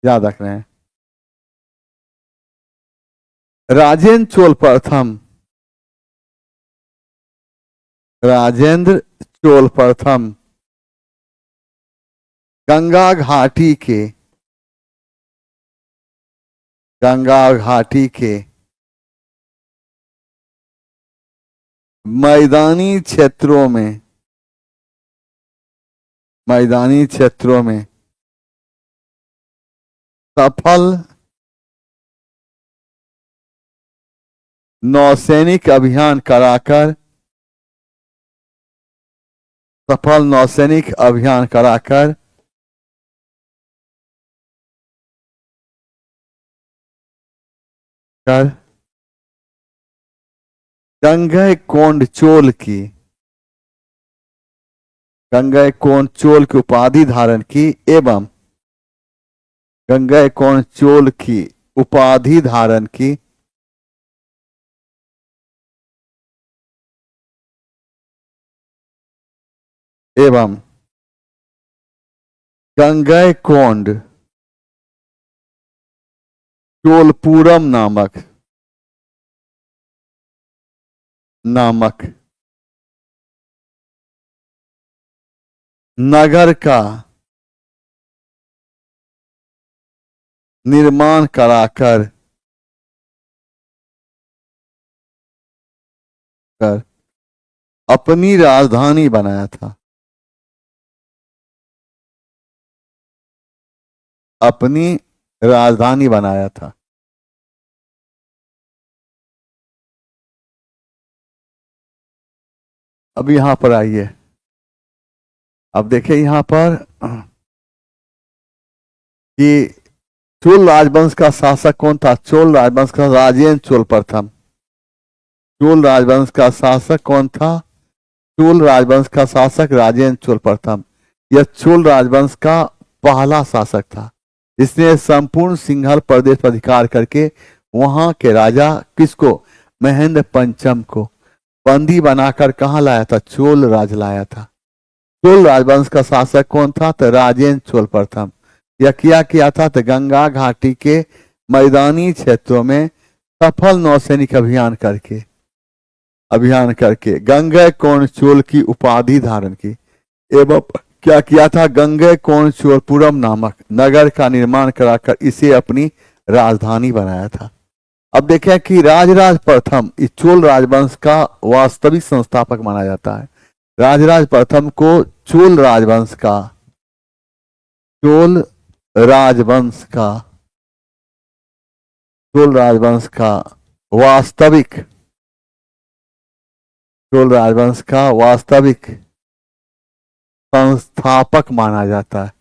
याद रख रहे हैं। राजेंद्र चोल प्रथम, राजेंद्र चोल प्रथम गंगा घाटी के मैदानी क्षेत्रों में सफल नौसैनिक अभियान कराकर, सफल नौसैनिक अभियान कराकर कर गंगैकोंड चोल की, गंगैकोंड चोल की उपाधि धारण की एवं गंगैकोंड चोल की उपाधि धारण की एवं गंगैकोंड चोलपुरम नामक नगर का निर्माण कराकर अपनी राजधानी बनाया था, अपनी राजधानी बनाया था। अब यहां पर आइए, अब देखिए यहां पर कि चोल राजवंश का शासक कौन था। चोल राजवंश का राजेंद्र चोल प्रथम। चोल राजवंश का शासक कौन था। चोल राजवंश का शासक राजेंद्र चोल प्रथम। यह चोल राजवंश का पहला शासक था जिसने संपूर्ण सिंहल प्रदेश पर अधिकार करके वहां के राजा किसको, महेंद्र पंचम को बंदी बनाकर कहां लाया था, चोल राज लाया था। चोल राजवंश का शासक कौन था, तो राजेंद्र चोल प्रथम। यह क्या किया था, तो गंगा घाटी के मैदानी क्षेत्रों में सफल नौसैनिक अभियान करके गंगैकोंड चोल की उपाधि धारण की एवं क्या किया था, गंगैकोंड चोलपुरम नामक नगर का निर्माण कराकर इसे अपनी राजधानी बनाया था। अब देखें कि राजराज प्रथम इस चोल राजवंश का वास्तविक संस्थापक माना जाता है। राजराज प्रथम को चोल राजवंश का, चोल राजवंश का, चोल राजवंश का वास्तविक, चोल राजवंश का वास्तविक संस्थापक माना जाता है।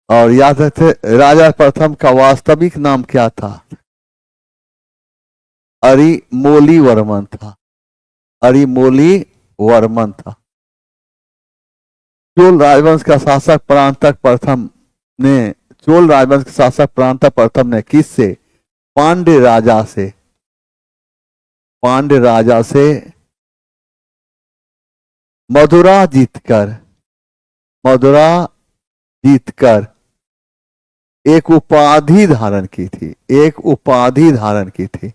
और याद रखते राजा प्रथम का वास्तविक नाम क्या था, अरिमोली वर्मन था, अरिमोली वर्मन था। चोल राजवंश का शासक परांतक प्रथम ने, चोल राजवंश के शासक परांतक प्रथम ने किससे, पांड्य राजा से, पांड्य राजा से मदुरा जीतकर, मदुरा जीतकर एक उपाधि धारण की थी, एक उपाधि धारण की थी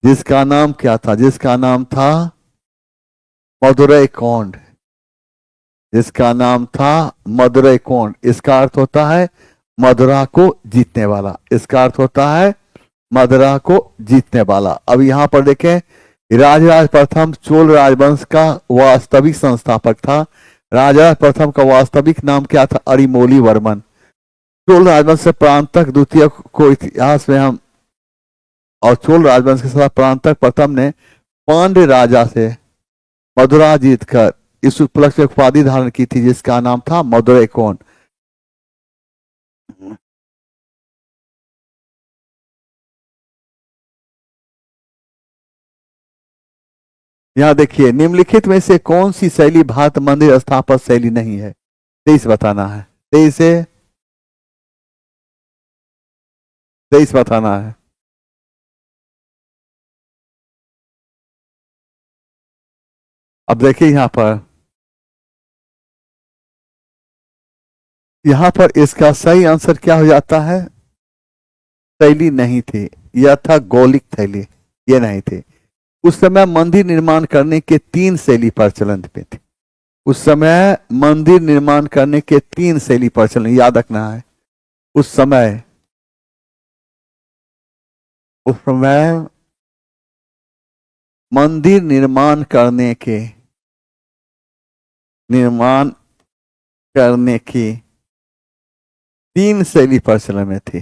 जिसका नाम क्या था, जिसका नाम था मदुरैकोंड, जिसका नाम था मदुरैकोंड। इसका अर्थ होता है मदुरा को जीतने वाला, इसका अर्थ होता है मदुरा को जीतने वाला। अब यहां पर देखें राजराज प्रथम चोल राजवंश का वास्तविक संस्थापक था। राजराज प्रथम का वास्तविक नाम क्या था, अरिमोली वर्मन। चोल राजवंश से प्रांतक द्वितीय को इतिहास में हम, और चोल राजवंश के साथ प्रांतक प्रथम ने पांड्य राजा से मदुरा जीतकर इस उपलक्ष्य में उपाधि धारण की थी जिसका नाम था मदुरैकोंड। यहां देखिए निम्नलिखित में से कौन सी शैली भारत मंदिर स्थापत्य शैली नहीं है, 23 बताना है, 23 से 23 बताना है। अब देखिए यहां पर इसका सही आंसर क्या हो जाता है, शैली नहीं थी, यह था गौलिक शैली, ये नहीं थे। उस समय मंदिर निर्माण करने के 3 शैली प्रचलन में थे। उस समय मंदिर निर्माण करने के 3 शैली प्रचलन, याद रखना है। उस समय, उस समय मंदिर निर्माण करने के, निर्माण करने की तीन शैली प्रचलन में थी।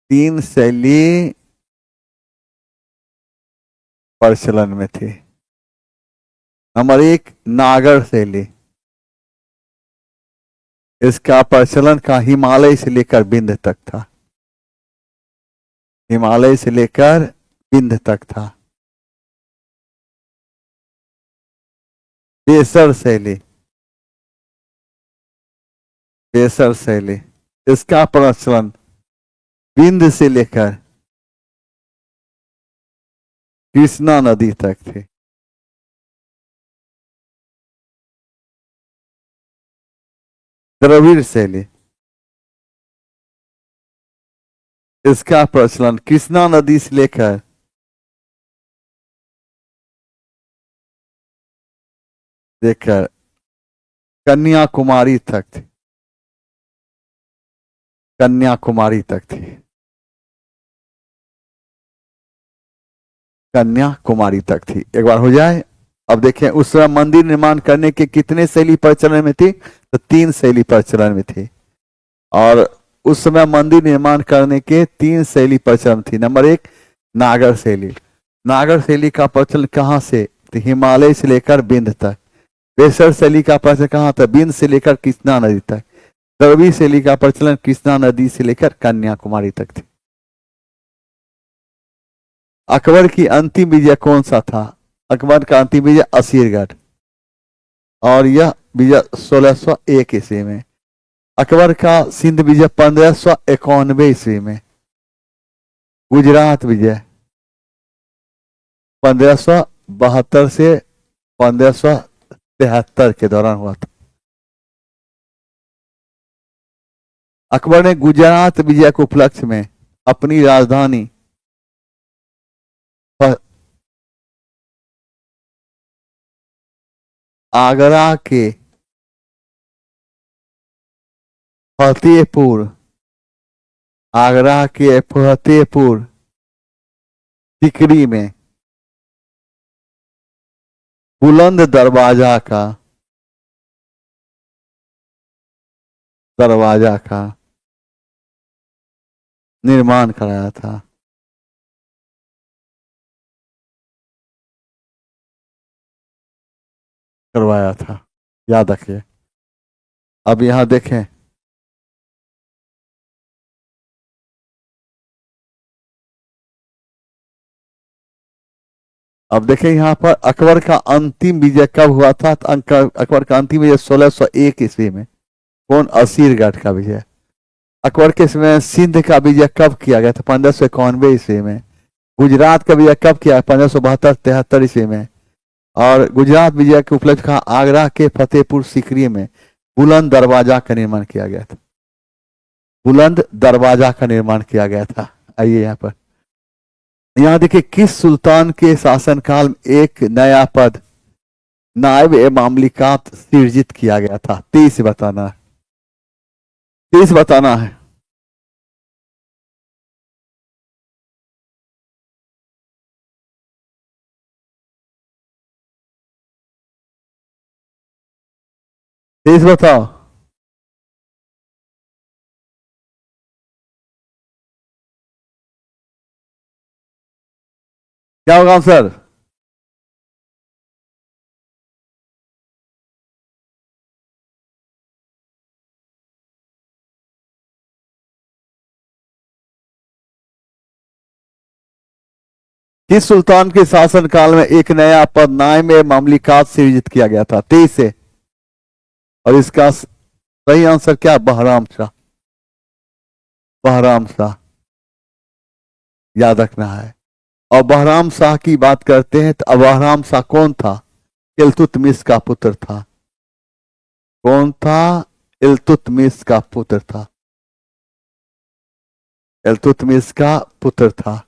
तीन शैली प्रचलन में थी। नंबर एक, नागर शैली। इसका प्रचलन का हिमालय से लेकर विंध्य तक था। हिमालय से लेकर विंध्य तक था। बेसर शैली। बेसर शैली, इसका प्रचलन विंध्य से लेकर कृष्णा नदी तक थे। द्रविड़ शैली, इसका प्रचलन कृष्णा नदी से लेकर कन्याकुमारी तक थी। कन्याकुमारी तक थी। कन्याकुमारी तक थी। एक बार हो जाए। अब देखें, उस समय मंदिर निर्माण करने के कितने शैली प्रचलन में थी? तो तीन शैली प्रचलन में थी। और उस समय मंदिर निर्माण करने के तीन शैली प्रचलन थी। नंबर एक, नागर शैली। नागर शैली का प्रचलन कहाँ से? तो हिमालय से लेकर विंध्य तक। बेसर शैली का प्रचलन कहाँ था? विंध्य से लेकर कृष्णा नदी तक। द्रविड़ शैली का प्रचलन कृष्णा नदी से लेकर कन्याकुमारी तक थी। अकबर की अंतिम विजय कौन सा था? अकबर का अंतिम विजय असीरगढ़, और यह विजय 1601 ईस्वी में। अकबर का सिंध विजय 1591 ईस्वी में। गुजरात विजय 1572 से 1573 के दौरान हुआ था। अकबर ने गुजरात विजय के उपलक्ष्य में अपनी राजधानी आगरा के फतेहपुर सीकरी में बुलंद दरवाजा का निर्माण कराया था। करवाया था, याद रखिए। अब यहां देखें, अब देखें यहां पर अकबर का अंतिम विजय कब हुआ था? तो अकबर का अंतिम विजय 1601 ईस्वी में। कौन? असीरगढ़ का विजय। अकबर के समय सिंध का विजय कब किया गया था? 1591 ईस्वी में। गुजरात का विजय कब किया? 1572-73 ईस्वी में। और गुजरात विजय के उपलक्ष्य का आगरा के फतेहपुर सीकरी में बुलंद दरवाजा का निर्माण किया गया था। बुलंद दरवाजा का निर्माण किया गया था। आइए यहाँ पर, यहाँ देखिए, किस सुल्तान के शासनकाल में एक नया पद नायब ए मामलिकात सृजित किया गया था? 30 बताना है। 30 बताना है। तेईस बताओ। क्या होगा आंसर? किस सुल्तान के शासनकाल में एक नया पद नायब ए मामलिकात सृजित किया गया था? 23 से। और इसका सही आंसर क्या? बहराम शाह। बहराम शाह, याद रखना है। और बहराम शाह की बात करते हैं तो बहराम शाह कौन था? इल्तुतमिश का पुत्र था। कौन था? इल्तुतमिश का पुत्र था। इल्तुतमिश का पुत्र था।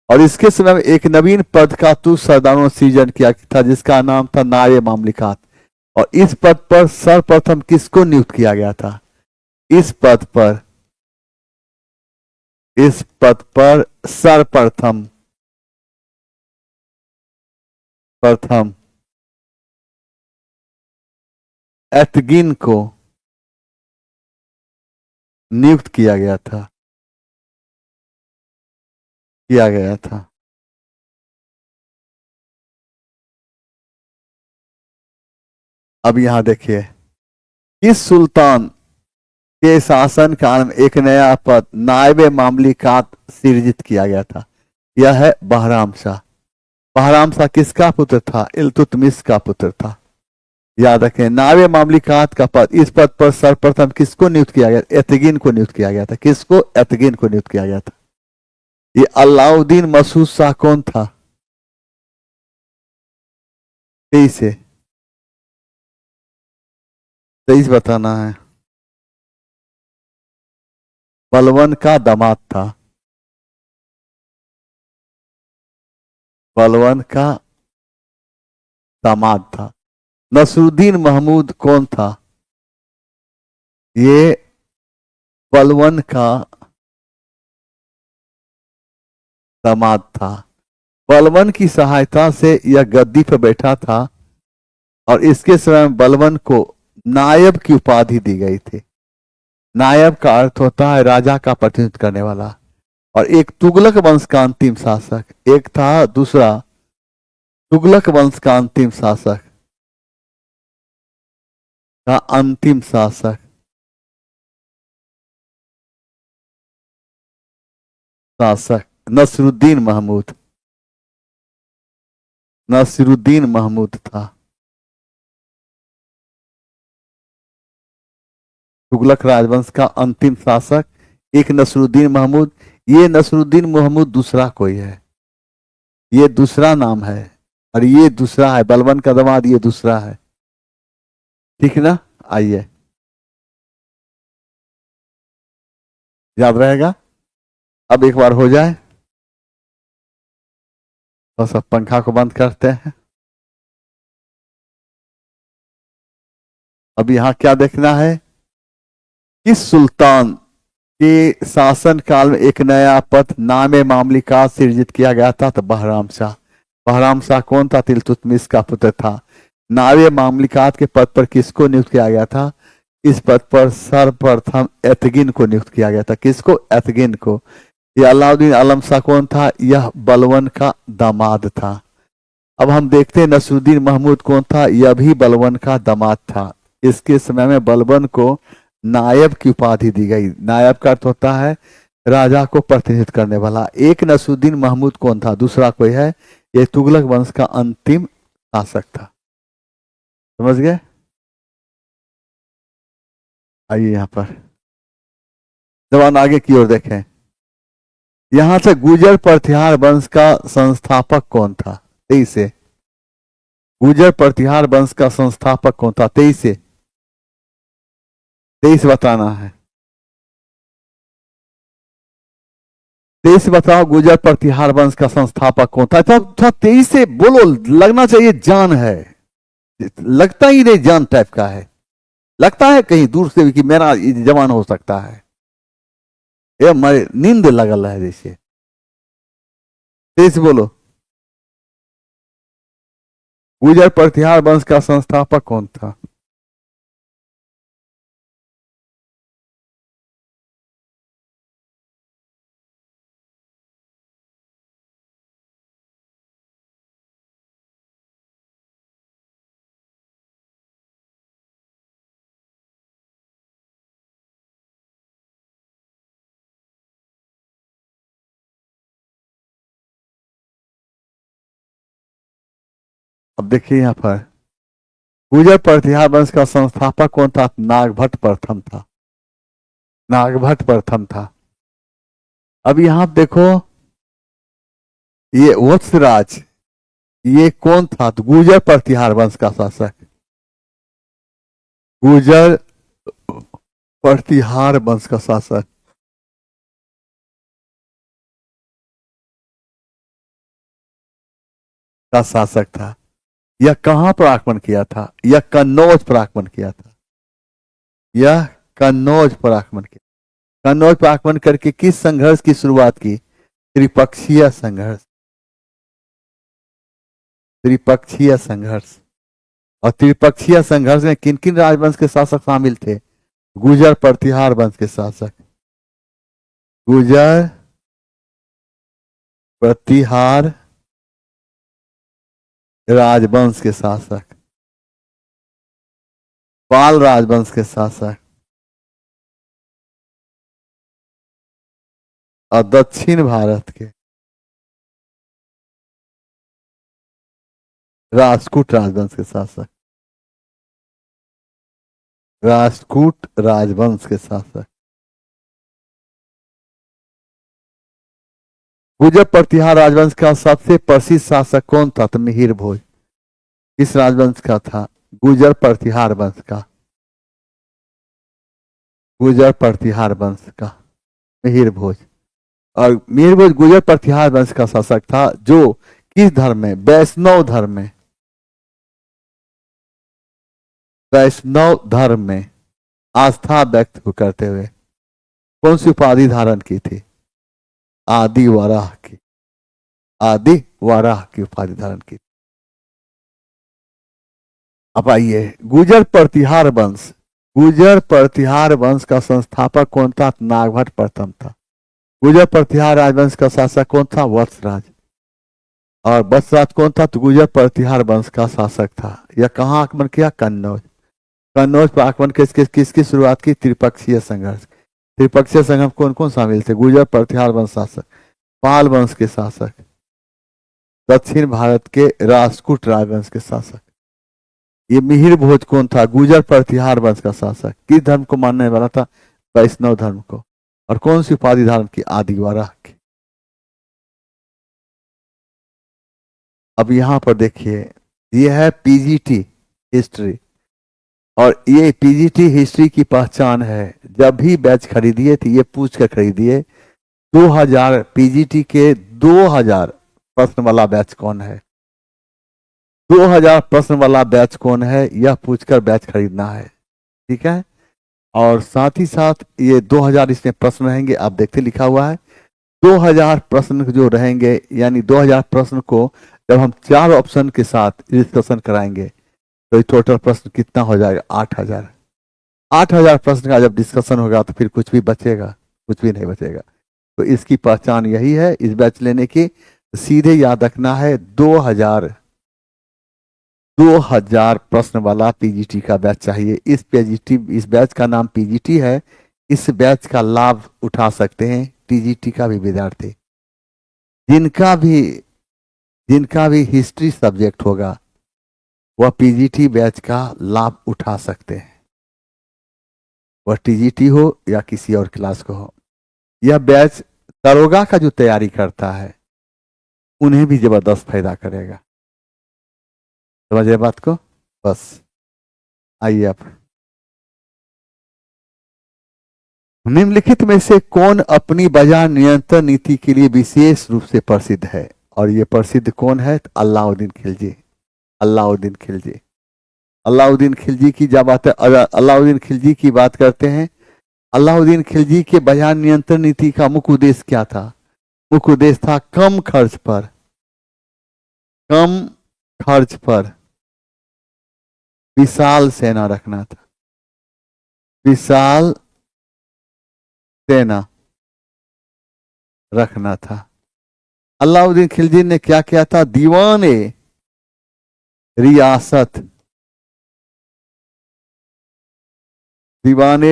और इसके समय में एक नवीन पद का तुर्क सरदारों ने सृजन किया था, जिसका नाम था नाये मामलिकात। और इस पद पर सर्वप्रथम किसको नियुक्त किया गया था? इस पद पर सर्वप्रथम प्रथम एतगिन को नियुक्त किया गया था। अब यहां देखिए, इस सुल्तान के शासन काल में एक नया पद नायब मामलिकात सृजित किया गया था। यह है बहराम शाह। बहराम शाह किसका पुत्र था? इल्तुतमिश का पुत्र था। याद रखें, नायब मामलिकात का पद, इस पद पर सर्वप्रथम किसको नियुक्त किया गया? एतगिन को नियुक्त किया गया था। किसको? एतगिन को नियुक्त किया गया था। ये अलाउद्दीन मसूद शाह कौन था? तेईस है, 23 बताना है। बलवन का दामाद था। बलवन का दामाद था। नसरुद्दीन महमूद कौन था? ये बलवन का दामाद था। बलवन की सहायता से यह गद्दी पर बैठा था और इसके समय में बलवन को नायब की उपाधि दी गई थी। नायब का अर्थ होता है राजा का प्रतिनिधित्व करने वाला। और एक तुगलक वंश का अंतिम शासक, एक था दूसरा तुगलक वंश का अंतिम शासक शासक नसरुद्दीन महमूद। नसरुद्दीन महमूद था तुगलक राजवंश का अंतिम शासक। एक नसरुद्दीन महमूद। ये नसरुद्दीन महमूद दूसरा कोई है, ये दूसरा नाम है, और ये दूसरा है बलवन का दामाद, ये दूसरा है। ठीक है ना? आइए, याद रहेगा। अब एक बार हो जाए तो सब पंखा को बंद करते हैं। अब यहां क्या देखना है? किस सुल्तान के शासन काल में एक नया पद नामे मामलिका सृजित किया गया था? तो बहराम शाह। बहराम शाह कौन था? इल्तुतमिश का पुत्र था। नावे मामलिकात के पद पर किसको नियुक्त किया गया था? इस पद पर सर्वप्रथम एतगिन को नियुक्त किया गया था। किसको? एतगिन को। यह अलाउद्दीन आलम शाह कौन था? यह बलवन का दामाद था। अब हम देखते हैं नसरुद्दीन महमूद कौन था? यह भी बलवन का दामाद था। इसके समय में बलवन को नायब की उपाधि दी गई। नायब का अर्थ होता है राजा को प्रतिनिधित्व करने वाला। एक नसरुद्दीन महमूद कौन था? दूसरा कोई है, ये तुगलक वंश का अंतिम शासक था। समझ गए? आइए यहां पर जवान आगे की ओर देखें। यहां से गुर्जर प्रतिहार वंश का संस्थापक कौन था? 23 से। गुर्जर प्रतिहार वंश का संस्थापक कौन था? 23 से। 23 बताना है। 23 बताओ, गुर्जर प्रतिहार वंश का संस्थापक कौन था? तो 23 से बोलो, लगना चाहिए जान है। लगता ही नहीं जान टाइप का है, लगता है कहीं दूर से भी कि मेरा जवान हो सकता है। ये हमारे नींद लगल है जैसे। 23 बोलो, गुर्जर प्रतिहार वंश का संस्थापक कौन था? अब देखिए यहां पर गुर्जर प्रतिहार वंश का संस्थापक कौन था? नागभट्ट प्रथम था। नागभट्ट प्रथम था। अब यहां देखो, ये वत्सराज, ये कौन था? तो गुर्जर प्रतिहार वंश का शासक। गुर्जर प्रतिहार वंश का शासक था। यह कहां पर आक्रमण किया था? यह कन्नौज पर आक्रमण किया था। यह कन्नौज पर आक्रमण किया। कन्नौज पर आक्रमण करके किस संघर्ष की शुरुआत की? त्रिपक्षीय संघर्ष। त्रिपक्षीय संघर्ष। और त्रिपक्षीय संघर्ष में किन किन राजवंश के शासक शामिल थे? गुजर प्रतिहार वंश के शासक, गुजर प्रतिहार राजवंश के शासक, पाल राजवंश के शासक और दक्षिण भारत के राष्ट्रकूट राजवंश के शासक, राष्ट्रकूट राजवंश के शासक। गुजर प्रतिहार राजवंश का सबसे प्रसिद्ध शासक कौन था? तो मिहिर भोज। किस राजवंश का था? गुजर प्रतिहार वंश का, गुजर प्रतिहार वंश का मिहिर भोज। और मिहिर भोज गुजर प्रतिहार वंश का शासक था जो किस धर्म में? वैष्णव धर्म में, वैष्णव धर्म में आस्था व्यक्त करते हुए कौन सी उपाधि धारण की थी? आदि वराह की, आदि वराह की उपाधि धारण की। अब आइए गुजर प्रतिहार वंश, गुजर प्रतिहार वंश का संस्थापक कौन था? नागभट्ट प्रथम था। गुजर प्रतिहार राजवंश का शासक कौन था? वत्सराज। और वत्सराज कौन था? तो गुजर प्रतिहार वंश का शासक था। यह कहाँ आक्रमण किया? कन्नौज। कन्नौज पर आक्रमण किसकी शुरुआत की? त्रिपक्षीय संघर्ष। त्रिपक्षीय संघर्ष कौन कौन शामिल थे? गुजर प्रतिहार वंश शासक, पाल वंश के शासक, दक्षिण भारत के राष्ट्रकूट राजवंश के शासक। ये मिहिर भोज कौन था? गुजर प्रतिहार वंश का शासक। किस धर्म को मानने वाला था? वैष्णव धर्म को। और कौन सी उपाधि धारण की? आदिवराह की। अब यहां पर देखिए, यह है पीजीटी हिस्ट्री, और ये पीजीटी हिस्ट्री की पहचान है। जब भी बैच खरीदिए थे ये पूछ कर खरीदिए 2000 पीजीटी के 2000 प्रश्न वाला बैच कौन है, 2000 प्रश्न वाला बैच कौन है, यह पूछकर बैच खरीदना है। ठीक है। और साथ ही साथ ये 2000 इसमें प्रश्न रहेंगे, आप देखते लिखा हुआ है 2000 प्रश्न जो रहेंगे, यानी 2000 प्रश्न को जब हम 4 ऑप्शन के साथ डिस्कशन कराएंगे तो टोटल प्रश्न कितना हो जाएगा? 8000। 8000 प्रश्न का जब डिस्कशन होगा तो फिर कुछ भी बचेगा? कुछ भी नहीं बचेगा। तो इसकी पहचान यही है इस बैच लेने की। सीधे याद रखना है 2000 प्रश्न वाला पीजीटी का बैच चाहिए। इस बैच का नाम पीजीटी है। इस बैच का लाभ उठा सकते हैं टीजीटी का भी विद्यार्थी, जिनका भी हिस्ट्री सब्जेक्ट होगा वह पीजीटी बैच का लाभ उठा सकते हैं, वह टीजीटी हो या किसी और क्लास को हो। यह बैच दरोगा का जो तैयारी करता है उन्हें भी जबरदस्त फायदा करेगा। समझ रहे बात को? बस आइए आप, निम्नलिखित में से कौन अपनी बाजार नियंत्रण नीति के लिए विशेष रूप से प्रसिद्ध है? और ये प्रसिद्ध कौन है? तो अलाउद्दीन खिलजी। अलाउद्दीन खिलजी, अलाउद्दीन खिलजी की जब बात है, अलाउद्दीन खिलजी की बात करते हैं। अलाउद्दीन खिलजी के बाजार नियंत्रण नीति का मुख्य उद्देश्य क्या था? मुख्य उद्देश्य था कम खर्च पर विशाल सेना रखना था। विशाल सेना रखना था। अलाउद्दीन खिलजी ने क्या किया था? दीवाने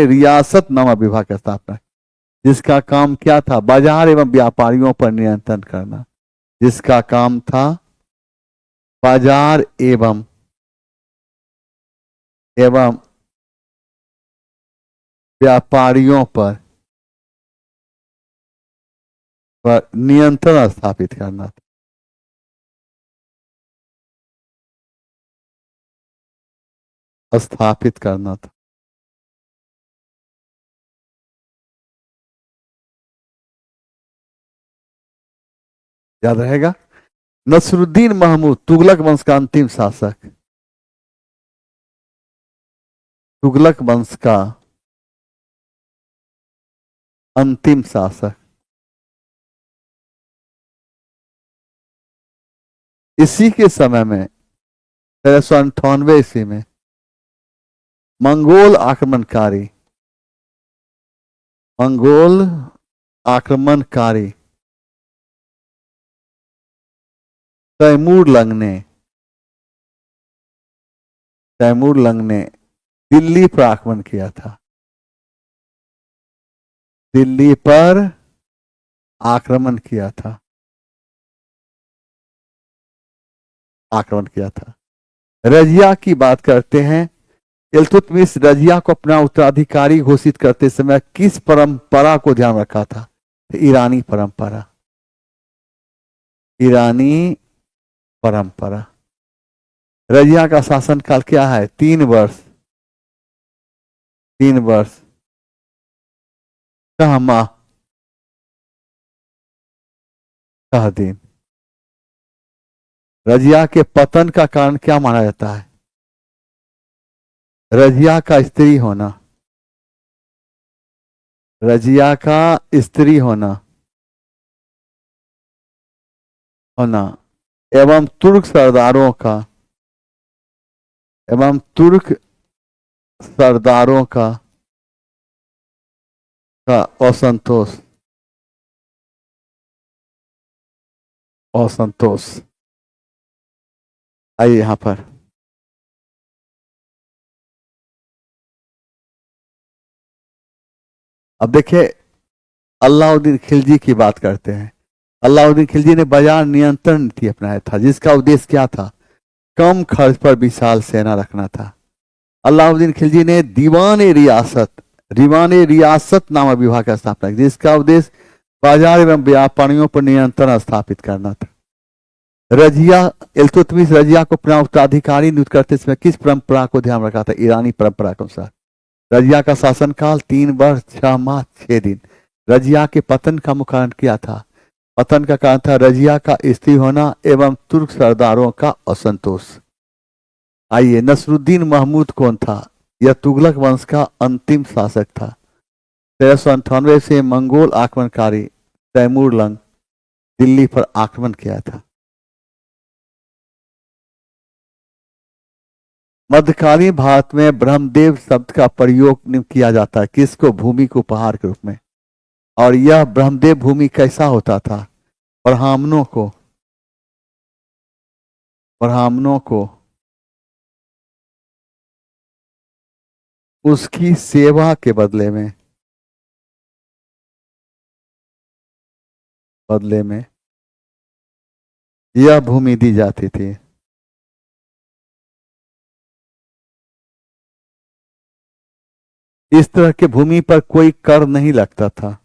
रियासत नामक विभाग का स्थापना, जिसका काम क्या था? बाजार एवं व्यापारियों पर नियंत्रण करना। जिसका काम था बाजार एवं व्यापारियों पर नियंत्रण स्थापित करना था। याद रहेगा? नसरुद्दीन महमूद तुगलक वंश का अंतिम शासक, तुगलक वंश का अंतिम शासक। इसी के समय में 1398 ईस्वी में मंगोल आक्रमणकारी मंगोल आक्रमणकारी तैमूर लंग ने दिल्ली पर आक्रमण किया था। दिल्ली पर आक्रमण किया था। रजिया की बात करते हैं। इल्तुतमिश रजिया को अपना उत्तराधिकारी घोषित करते समय किस परंपरा को ध्यान रखा था? ईरानी परंपरा। ईरानी परंपरा। रजिया का शासनकाल क्या है? 3 वर्ष। 3 वर्ष 6 माह 6 दिन। रजिया के पतन का कारण क्या माना जाता है? रजिया का स्त्री होना। रजिया का स्त्री होना एवं तुर्क सरदारों का असंतोष। आइए यहां पर अब देखिए, अलाउद्दीन खिलजी की बात करते हैं। अलाउद्दीन खिलजी ने बाजार नियंत्रण नीति अपनाया था, जिसका उद्देश्य क्या था? कम खर्च पर विशाल सेना रखना था। अलाउद्दीन खिलजी ने दीवान रियासत नामक विभाग का स्थापना की, जिसका उद्देश्य बाजार एवं व्यापारियों पर नियंत्रण स्थापित करना था। रजिया इल्तुतमिश रजिया को अपना उत्तराधिकारी नियुक्त करते समय किस परंपरा को ध्यान रखा था? ईरानी परंपरा के अनुसार। रजिया का शासनकाल 3 वर्ष 6 माह 6 दिन। रजिया के पतन का मुख्य कारण क्या था? पतन का कारण था रजिया का स्त्री होना एवं तुर्क सरदारों का असंतोष। आइए, नसरुद्दीन महमूद कौन था? यह तुगलक वंश का अंतिम शासक था। 1398 से मंगोल आक्रमणकारी तैमूर लंग दिल्ली पर आक्रमण किया था। मध्यकालीन भारत में ब्रह्मदेव शब्द का प्रयोग किया जाता है किसको? भूमि को उपहार के रूप में। और यह ब्रह्मदेव भूमि कैसा होता था? ब्राह्मणों को उसकी सेवा के बदले में यह भूमि दी जाती थी। इस तरह की भूमि पर कोई कर नहीं लगता था।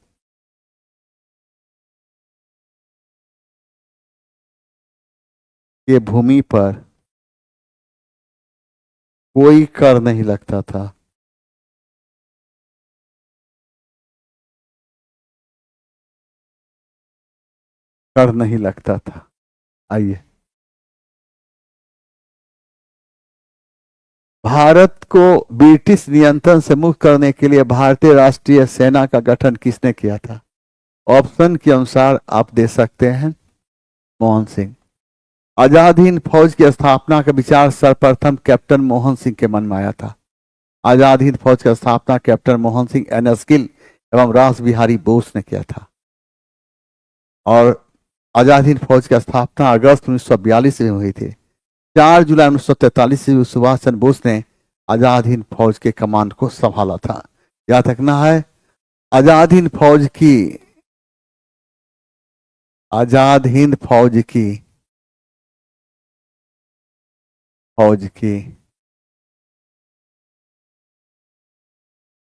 ये भूमि पर कोई कर नहीं लगता था। कर नहीं लगता था। आइए, भारत को ब्रिटिश नियंत्रण से मुक्त करने के लिए भारतीय राष्ट्रीय सेना का गठन किसने किया था? ऑप्शन के अनुसार आप दे सकते हैं। मोहन सिंह। आजाद हिंद फौज की स्थापना का विचार सर्वप्रथम कैप्टन मोहन सिंह के मन में आया था। आजाद हिंद फौज की स्थापना कैप्टन मोहन सिंह, एनएस गिल एवं रास बिहारी बोस ने किया था। और आजाद हिंद फौज की स्थापना अगस्त 1942 में हुई थी। 4 जुलाई 1943 से सुभाष चंद्र बोस ने आजाद हिंद फौज के कमांड को संभाला था। याद रखना है, आजाद हिंद फौज की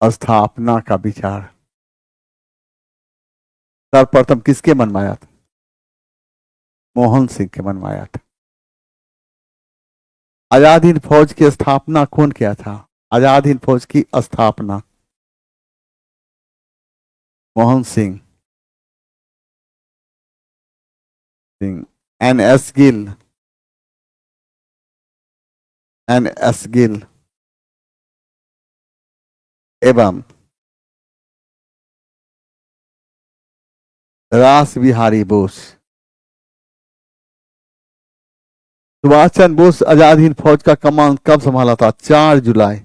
स्थापना का विचार सर्वप्रथम किसके मन में आया था? मोहन सिंह के मन में आया था। आजाद हिंद फौज की स्थापना कौन किया था? आजाद हिंद फौज की स्थापना मोहन सिंह, एनएस गिल एवं रास बिहारी बोस। सुभाष चंद्र बोस आजाद हिंद फौज का कमान कब संभाला था? 4 जुलाई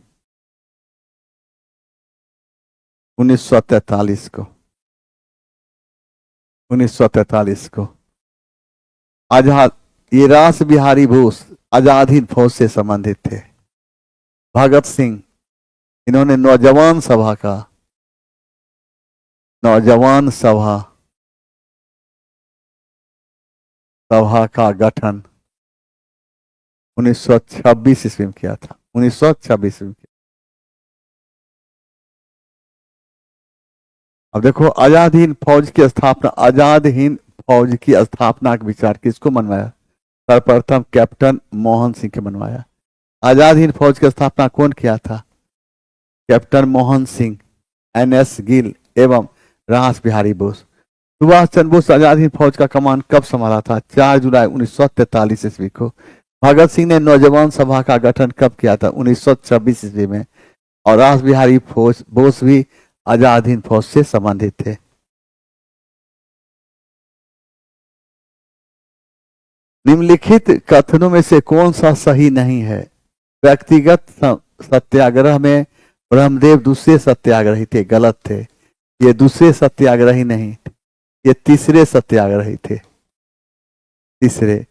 1943 को, 1943 को आजाद, ये रास बिहारी बोस आजाद हिंद फौज से संबंधित थे। भगत सिंह, इन्होंने नौजवान सभा का, नौजवान सभा का गठन 1926 ईस्वी में किया था। 1926 में। अब देखो, आजाद हिंद फौज की स्थापना, आजाद हिंद फौज की स्थापना का विचार किसको मनवाया? सर्वप्रथम कैप्टन मोहन सिंह के मनवाया। आजाद हिंद फौज की स्थापना कौन किया था? कैप्टन मोहन सिंह, एनएस गिल एवं रास बिहारी बोस। सुभाष चंद्र बोस आजाद हिंद फौज का कमान कब संभाला था? 4 जुलाई 1943 ईस्वी को। भगत सिंह ने नौजवान सभा का गठन कब किया था? 1926 ईस्वी में। और रास बिहारी बोस भी आजाद हिंद फौज से संबंधित थे। निम्नलिखित कथनों में से कौन सा सही नहीं है? व्यक्तिगत सत्याग्रह में ब्रह्मदेव दूसरे सत्याग्रही थे, गलत थे। ये दूसरे सत्याग्रही नहीं, ये तीसरे सत्याग्रही थे, तीसरे।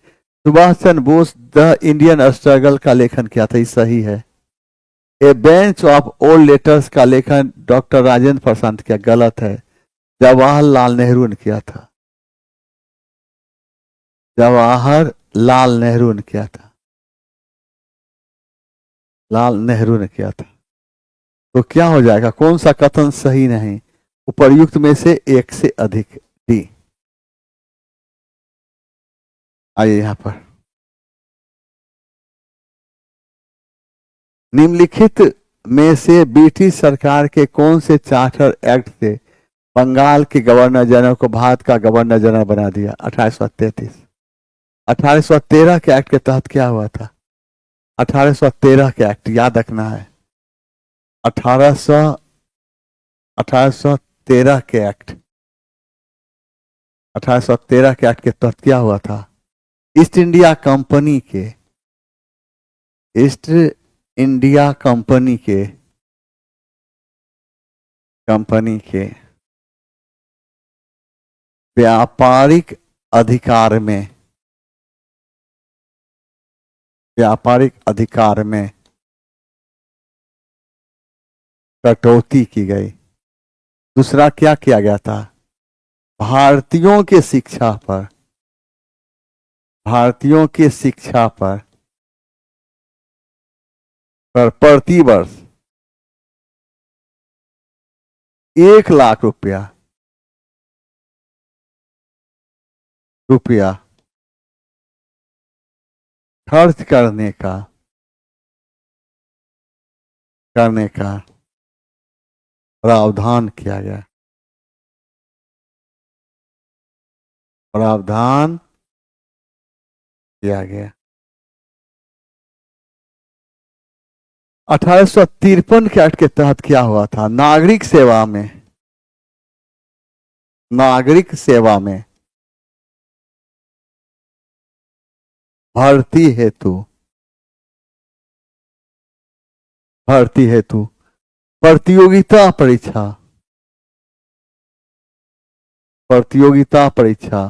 Subhash Chandra Bose the Indian struggle का लेखन किया था, ये सही है। ए बेंच ऑफ ओल्ड लेटर्स का लेखन डॉक्टर राजेंद्र प्रसाद किया, गलत है। जवाहरलाल नेहरू ने किया था, जवाहरलाल नेहरू ने किया था, लाल नेहरू ने किया था। तो क्या हो जाएगा? कौन सा कथन सही नहीं? उपर्युक्त में से एक से अधिक, डी। आइए यहां पर, निम्नलिखित में से ब्रिटिश सरकार के कौन से चार्टर एक्ट से बंगाल के गवर्नर जनरल को भारत का गवर्नर जनरल बना दिया? 1833। 1813 के एक्ट के तहत क्या हुआ था? 1813 के एक्ट याद रखना है। 1813 के एक्ट, 1813 के एक्ट के तहत क्या हुआ था? ईस्ट इंडिया कंपनी के, ईस्ट इंडिया कंपनी के व्यापारिक अधिकार में, व्यापारिक अधिकार में कटौती की गई। दूसरा क्या किया गया था? भारतीयों के शिक्षा पर, भारतीयों के शिक्षा पर प्रति वर्ष 1 लाख रुपया खर्च करने का प्रावधान किया गया, प्रावधान किया गया। 1853 के एक्ट के तहत क्या हुआ था? नागरिक सेवा में, नागरिक सेवा में भर्ती हेतु प्रतियोगिता परीक्षा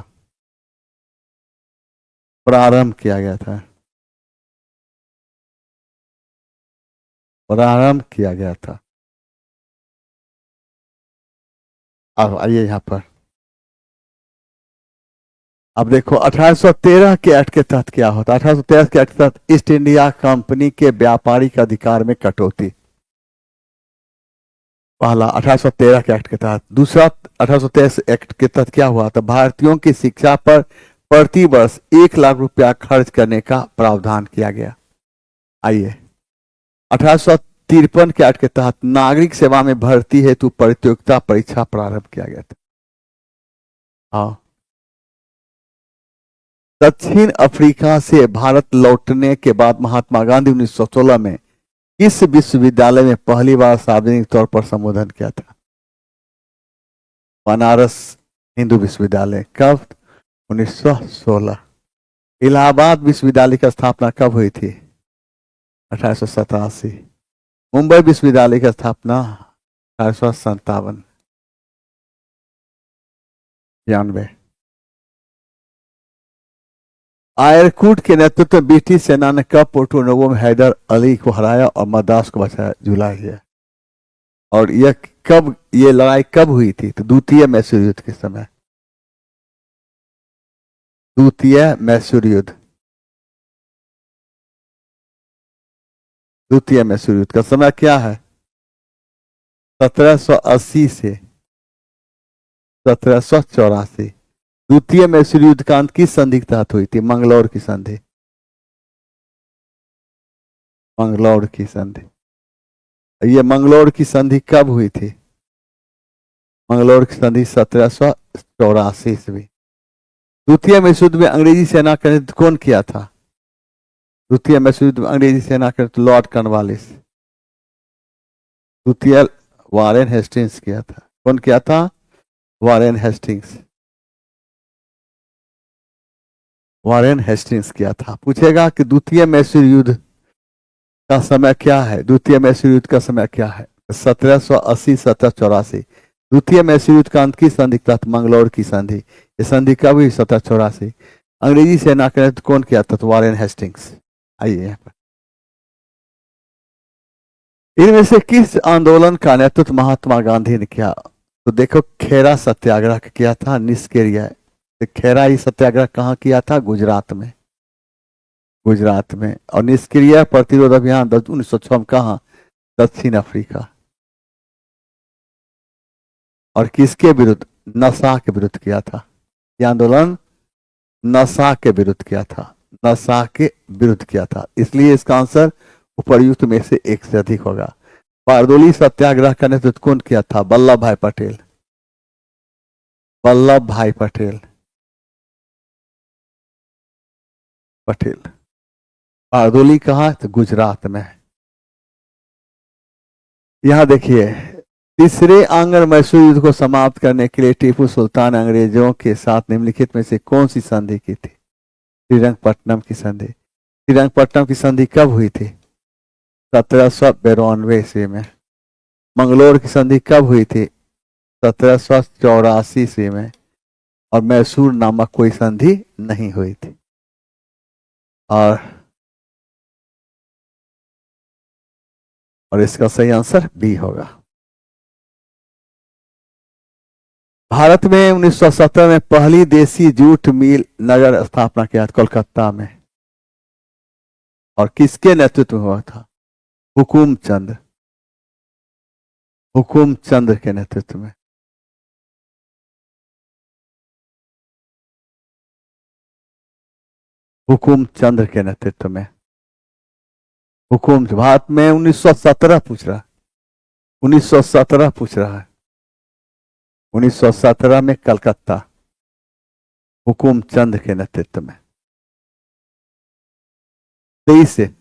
प्रारंभ किया गया था, प्रारंभ किया गया था। अब आइए यहां पर, अब देखो 1813 के एक्ट के तहत क्या होता? 1813 के एक्ट के तहत ईस्ट इंडिया कंपनी के व्यापारिक अधिकार में कटौती, पहला 1813 के एक्ट के तहत। दूसरा 1823 एक्ट के तहत क्या हुआ था? भारतीयों की शिक्षा पर प्रति वर्ष 1 लाख रुपया खर्च करने का प्रावधान किया गया। आइए 1853 के एक्ट के तहत नागरिक सेवा में भर्ती हेतु प्रतियोगिता परीक्षा प्रारंभ किया गया था। हाँ, दक्षिण अफ्रीका से भारत लौटने के बाद महात्मा गांधी 1916 में किस विश्वविद्यालय में पहली बार सार्वजनिक तौर पर संबोधन किया था? बनारस हिंदू विश्वविद्यालय। कब? 1916। इलाहाबाद विश्वविद्यालय की स्थापना कब हुई थी? 1887। मुंबई विश्वविद्यालय की स्थापना 1857 92। आयरकूट के नेतृत्व में ब्रिटिश सेना ने कब पोर्टो नोवो में हैदर अली को हराया और मद्रास को बचाया? जुलाई है। और ये लड़ाई कब हुई थी? तो द्वितीय मैसूर युद्ध के समय। द्वितीय मैसूर युद्ध, द्वितीय मैसूर युद्ध का समय क्या है? 1780 से 1784। द्वितीय मैसूर युद्ध का अंत किस संधि के तहत हुई थी? मंगलौर की संधि। मंगलौर की संधि। ये मंगलौर की संधि कब हुई थी? मंगलौर की संधि 1784 ईस्वी। द्वितीय मैसूर युद्ध में अंग्रेजी सेना का नेतृत्व कौन किया था? द्वितीय मैसूर युद्ध में अंग्रेजी सेना का नेतृत्व लॉर्ड कॉर्नवालिस। द्वितीय वारेन हेस्टिंग्स किया था। कौन किया था? Warren Hastings. वारेन हेस्टिंग्स किया था। पूछेगा कि द्वितीय मैसूर युद्ध का समय क्या है? द्वितीय मैसूर युद्ध का समय क्या है? 1780 1784। द्वितीय मैसूर युद्ध का अंत की संधि के तहत? मंगलौर की संधि। ये संधि कब हुई? 1784। अंग्रेजी सेना का नेतृत्व कौन किया था? तो वारेन हेस्टिंग्स। आइए यहाँ पर, इनमें से किस आंदोलन का नेतृत्व महात्मा गांधी ने किया? तो देखो, खेरा सत्याग्रह किया था, निष्क्रिय। तो खेरा ही सत्याग्रह कहाँ किया था? गुजरात में। गुजरात में। और निष्क्रिय प्रतिरोध अभियान 1906 में कहाँ? दक्षिण अफ्रीका। और किसके विरुद्ध? नशा के विरुद्ध किया था। यह आंदोलन नशा के विरुद्ध किया था। नशा के विरुद्ध किया था। इसलिए इसका आंसर उपर्युक्त में से एक से अधिक होगा। बारदोली सत्याग्रह का नेतृत्व कौन किया था? वल्लभ भाई पटेल। वल्लभ भाई पटेल। पटेल। बारदोली कहाँ? तो गुजरात में। यहां देखिए, तीसरे आंग्ल मैसूर युद्ध को समाप्त करने के लिए टीपू सुल्तान अंग्रेजों के साथ निम्नलिखित में से कौन सी संधि की थी? श्रीरंगपट्टनम की संधि। श्रीरंगपट्टनम की संधि कब हुई थी? 1792 ईस्वी में। मंगलौर की संधि कब हुई थी? 1784 ईस्वी में। और मैसूर नामक कोई संधि नहीं हुई थी। और इसका सही आंसर बी होगा। भारत में 1917 में पहली देसी जूट मिल नगर स्थापना किया था कोलकाता में। और किसके नेतृत्व में हुआ था? हुकुमचंद। हुकुमचंद के नेतृत्व में। हुकुमचंद के नेतृत्व में। हुकुम भारत में 1917 पूछ रहा है। 1917 पूछ रहा है। 1917 में कलकत्ता। हुकुमचंद के नेतृत्व में। 23 से।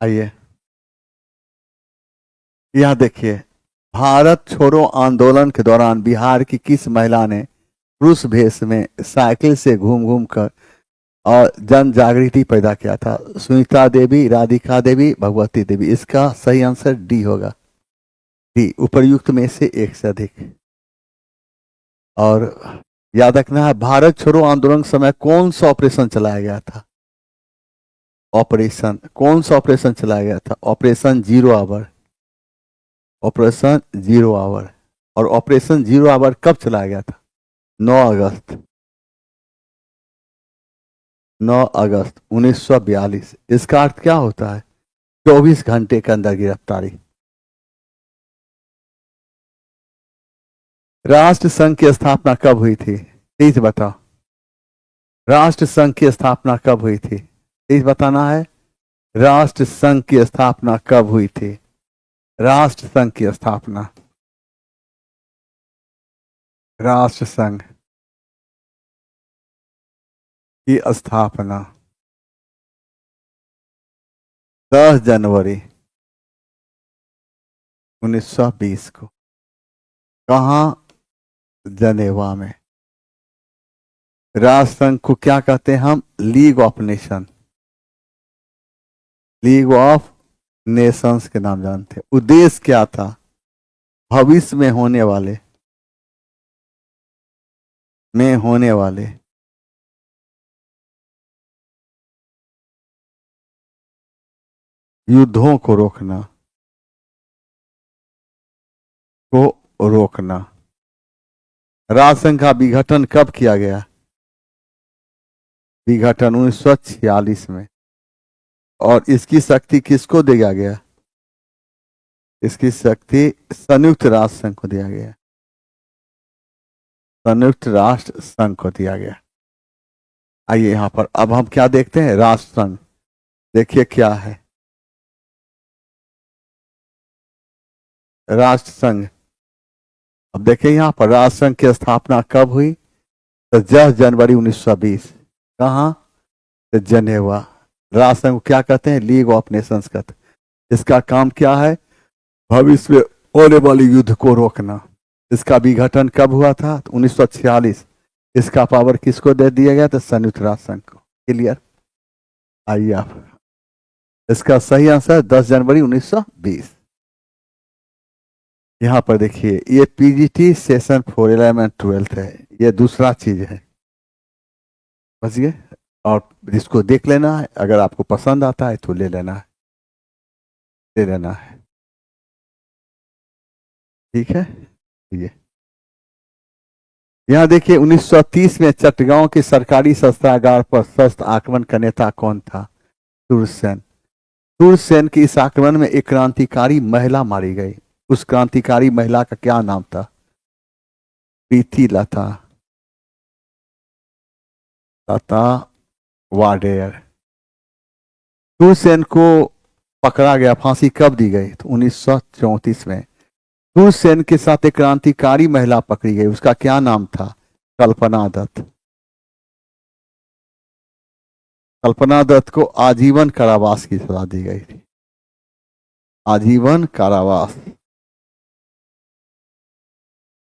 आइए, यहां देखिए, भारत छोड़ो आंदोलन के दौरान बिहार की किस महिला ने पुरुष भेष में साइकिल से घूम घूम कर और जन जागृति पैदा किया था? सुनीता देवी, राधिका देवी, भगवती देवी। इसका सही आंसर डी होगा। डी, उपर्युक्त में से एक से अधिक। और याद रखना है, भारत छोड़ो आंदोलन के समय कौन सा ऑपरेशन चलाया गया था? ऑपरेशन, कौन सा ऑपरेशन चलाया गया था? Operation zero hour. Operation zero hour. और ऑपरेशन जीरो आवर कब चलाया गया था? 9 अगस्त। 9 अगस्त 1942। इसका अर्थ क्या होता है? 24 घंटे के अंदर गिरफ्तारी। राष्ट्र संघ की स्थापना कब हुई थी? प्लीज बताओ। राष्ट्र संघ की स्थापना कब हुई थी? प्लीज बताना है। राष्ट्र संघ की स्थापना कब हुई थी? राष्ट्र संघ की स्थापना। राष्ट्र संघ की स्थापना 10 जनवरी 1920 को। कहाँ? जनेवा में। राष्ट्रसंघ को क्या कहते हैं हम? League of nation, league of Nations के नाम जानते हैं। उद्देश्य क्या था? भविष्य में होने वाले युद्धों को रोकना। राष्ट्रसंघ का विघटन कब किया गया? विघटन 1946 में। और इसकी शक्ति किसको दिया गया? इसकी शक्ति संयुक्त राष्ट्र संघ को दिया गया। संयुक्त राष्ट्र संघ को दिया गया। आइए यहां पर अब हम क्या देखते हैं? राष्ट्र संघ। देखिए क्या है राष्ट्र संघ। अब देखिए यहां पर राष्ट्र संघ की स्थापना कब हुई? तो 10 जनवरी 1920। कहां? तो जनेवा। राष्ट्र संघ को क्या कहते हैं? लीग ऑफ नेशंस कहते हैं। इसका काम क्या है? भविष्य में होने वाले युद्ध को रोकना। इसका विघटन कब हुआ था? तो 1946। इसका पावर किसको दे दिया गया? तो संयुक्त राष्ट्र संघ को। क्लियर? आइए आप, इसका सही आंसर 10 जनवरी 1920। यहां पर देखिए ये पीजीटी सेशन 4 11 12 है। ये दूसरा चीज है, समझ गए? और इसको देख लेना है, अगर आपको पसंद आता है तो ले लेना है, ठीक है। ये यहाँ देखिए 1930 में चटगांव के सरकारी शस्त्रागार पर सशस्त्र आक्रमण का नेता कौन था? सूरसेन। सूरसेन के इस आक्रमण में एक क्रांतिकारी महिला मारी गई। उस क्रांतिकारी महिला का क्या नाम था? प्रीति लता वाडेयर। सूरसेन को पकड़ा गया, फांसी कब दी गई? तो 1934 में। सूरसेन के साथ एक क्रांतिकारी महिला पकड़ी गई, उसका क्या नाम था? कल्पना दत्त। कल्पना दत्त को आजीवन कारावास की सजा दी गई थी। आजीवन कारावास।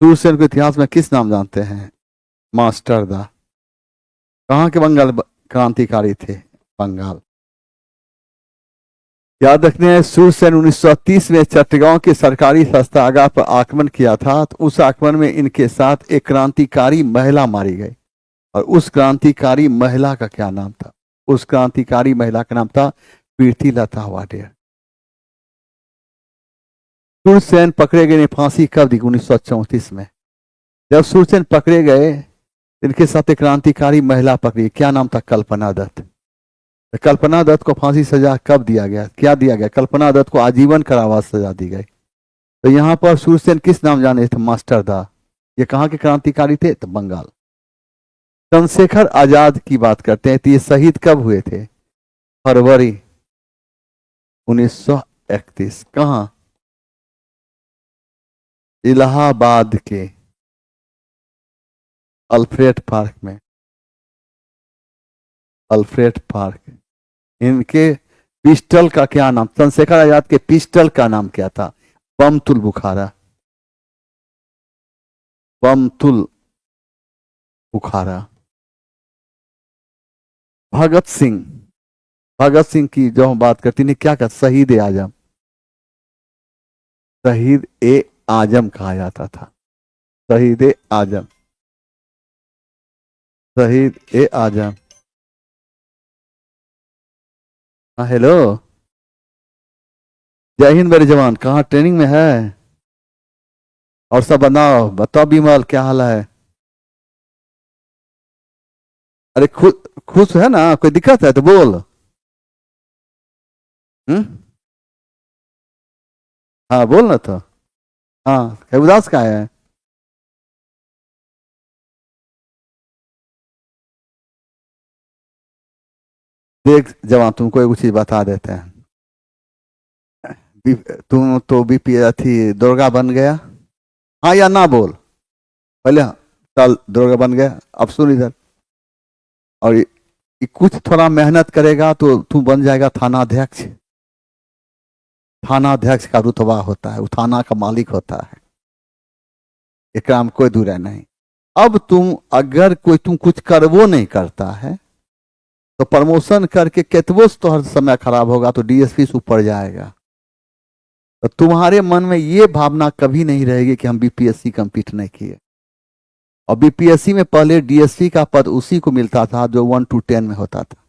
सूरसेन को इतिहास में किस नाम जानते हैं? मास्टर दा। कहां के बंगाल क्रांतिकारी थे? बंगाल। याद रखने हैं, सूरसेन 1930 में चटगांव के सरकारी शस्त्रागार पर आक्रमण किया था। तो उस आक्रमण में इनके साथ एक क्रांतिकारी महिला मारी गई, और उस क्रांतिकारी महिला का क्या नाम था? उस क्रांतिकारी महिला का नाम था प्रीति लता वाडेयर। सूरसेन पकड़े गए, फांसी कब दी? 1934 में। जब सूरसेन पकड़े गए, इनके साथ एक क्रांतिकारी महिला पकड़ी, क्या नाम था? कल्पना दत्त। कल्पना दत्त को फांसी सजा कब दिया गया? क्या दिया गया? कल्पना दत्त को आजीवन कारावास सजा दी गई। तो यहां पर सूरसेन किस नाम जाने थे? मास्टर दा। ये कहां के क्रांतिकारी थे? तो बंगाल। चंद्रशेखर आजाद की बात करते हैं, तो ये शहीद कब हुए थे? फरवरी 1931। कहां? इलाहाबाद के अल्फ्रेड पार्क में। Alfred park. इनके पिस्टल का क्या नाम? चंद्रशेखर आजाद के पिस्टल का नाम क्या था? बमतुल बुखारा। बमतुल बुखारा। भगत सिंह। भगत सिंह की जो हम बात करते हैं, क्या कहते? शहीद ए आजम। शहीद ए आजम कहा जाता था। शहीद ए आजम। शहीद ए आजम। हाँ हेलो, जय हिंद मेरे जवान। कहाँ ट्रेनिंग में है? और सब बताओ बताओ, बिमल क्या हाल है? अरे खुश है ना? कोई दिक्कत है तो बोल। हम्म, हाँ बोल ना तो। हाँ क्या उदास का है? देख जवान, तुमको एक चीज बता देते हैं। तुम तो बीपी थी, दुर्गा बन गया। हाँ या ना बोल पहले। हाँ, कल दुर्गा बन गया। अब सुन इधर, और कि कुछ थोड़ा मेहनत करेगा तो तू बन जाएगा थानाध्यक्ष। थानाध्यक्ष का रुतबा होता है, वो थाना का मालिक होता है, एक में कोई दूर नहीं। अब तुम अगर कोई तुम कुछ करवो नहीं करता है तो प्रमोशन करके केतवो तो हर समय खराब होगा तो डीएसपी से ऊपर जाएगा। तो तुम्हारे मन में ये भावना कभी नहीं रहेगी कि हम बीपीएससी कंप्लीट नहीं किए। और बीपीएससी में पहले डीएसपी का पद उसी को मिलता था जो 1 to 10 में होता था।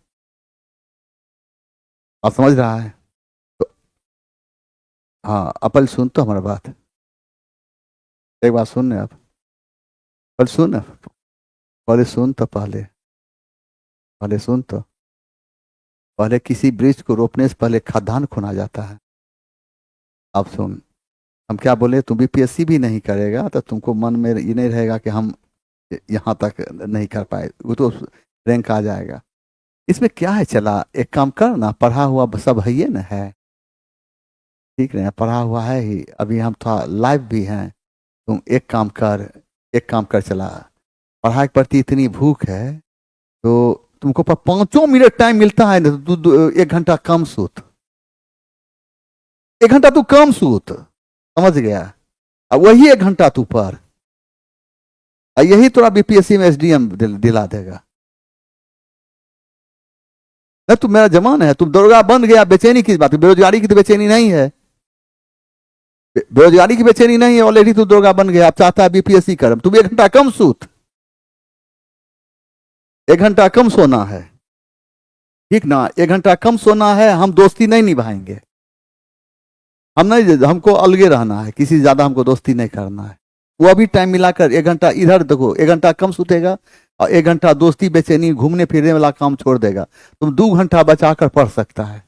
आप समझ रहा है? तो हाँ, अपल सुन तो हमारा बात, एक बात सुन आप, पहले सुन, पहले सुन तो पहले पहले सुन तो पहले किसी ब्रिज को रोपने से पहले खदान खोना जाता है। अब सुन, हम क्या बोले, तू बीपीएससी भी नहीं करेगा तो तुमको मन में ये नहीं रहेगा कि हम यहाँ तक नहीं कर पाए, वो तो रैंक आ जाएगा। इसमें क्या है, चला एक काम कर ना, पढ़ा हुआ सब है, ये ना है, ठीक है, पढ़ा हुआ है ही, अभी हम थोड़ा लाइव भी हैं। तुम एक काम कर, एक काम कर, चला पढ़ाई के प्रति इतनी भूख है तो तुमको 5 मिनट टाइम मिलता है ना, तो तू 1 घंटा कम सूत, 1 घंटा तू कम सूत, समझ गया? अब वही 1 घंटा तू पढ़, यही थोड़ा बीपीएससी में एसडीएम दिला देगा। नहीं, तू मेरा जवान है, तुम दरोगा बन गया, बेचैनी किस बात की? बेरोजगारी की तो बेचैनी नहीं है, बेरोजगारी की बेचैनी नहीं है, ऑलरेडी तू दरोगा बन गया, अब चाहता है बीपीएससी कर, तुम 1 घंटा कम सूत, 1 घंटा कम सोना है, ठीक ना? 1 घंटा कम सोना है, हम दोस्ती नहीं निभाएंगे, हम नहीं, हमको अलगे रहना है, किसी से ज्यादा हमको दोस्ती नहीं करना है। वो अभी टाइम मिलाकर 1 घंटा इधर देखो, 1 घंटा कम सुतेगा और 1 घंटा दोस्ती बेचैनी घूमने फिरने वाला काम छोड़ देगा, तुम 2 घंटा बचाकर पढ़ सकता है,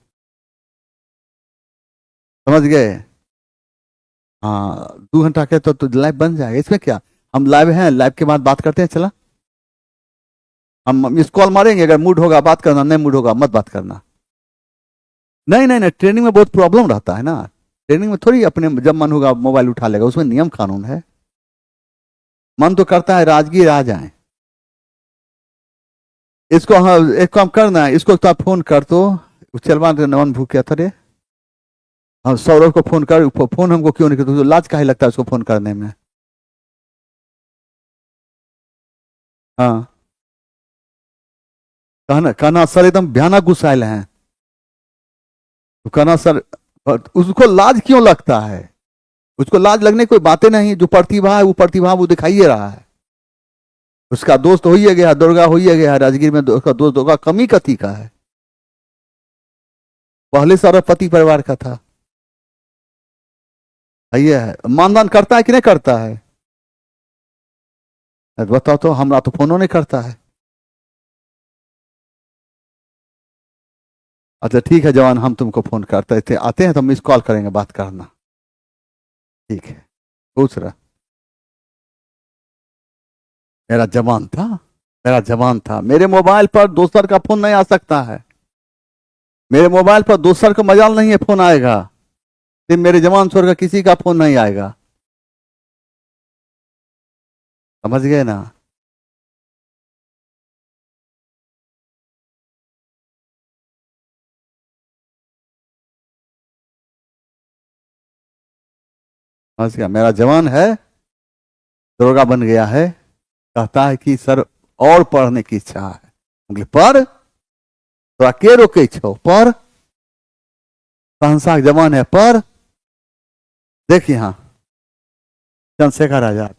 समझ गए? हाँ, 2 घंटा के तो लाइव बन जाएगा, इसमें क्या, हम लाइव हैं, लाइव के बाद बात करते हैं, चला हम मिस कॉल मारेंगे, अगर मूड होगा बात करना, नहीं मूड होगा मत बात करना। नहीं नहीं नहीं, ट्रेनिंग में बहुत प्रॉब्लम रहता है ना, ट्रेनिंग में थोड़ी अपने जब मन होगा मोबाइल उठा लेगा, उसमें नियम कानून है। मन तो करता है राजगीर आ जाए, इसको हाँ एक काम करना है, इसको तो आप फोन कर तो चलवा नवन भूख था रे, हाँ सौरभ को फोन कर, फोन हमको क्यों नहीं करते, तो लाज काहे लगता है उसको फोन करने में? हाँ, कहना कहना सर एकदम भयानक गुस्साइल हैं, तो कहना सर, उसको लाज क्यों लगता है? उसको लाज लगने की कोई बातें नहीं, जो प्रतिभा है वो प्रतिभा वो दिखाइए रहा है, उसका दोस्त हो ही गया, दुर्गा हो ही गया राजगीर में, उसका दोस्त दुर्गा कमी कथी का है, पहले सारा पति परिवार का था, ये है, मानदान करता है कि नहीं करता है? बताओ तो, हमरा तो फोनो नहीं करता है। अच्छा ठीक है जवान, हम तुमको फोन करते थे, आते हैं तो मिस कॉल करेंगे, बात करना, ठीक है? पूछ रहा, मेरा जवान था, मेरा जवान था, मेरे मोबाइल पर दोसर का फोन नहीं आ सकता है, मेरे मोबाइल पर दोसर का मजाल नहीं है फोन आएगा, सिर्फ मेरे जवान छोड़ कर किसी का फोन नहीं आएगा, समझ गए ना? समझ गया, मेरा जवान है, दरोगा बन गया है, कहता है कि सर और पढ़ने की इच्छा है, पढ़, तोरा के रोके छो, पढ़, शहंशाह जवान है, पढ़। देख यहाँ चंद्रशेखर आजाद,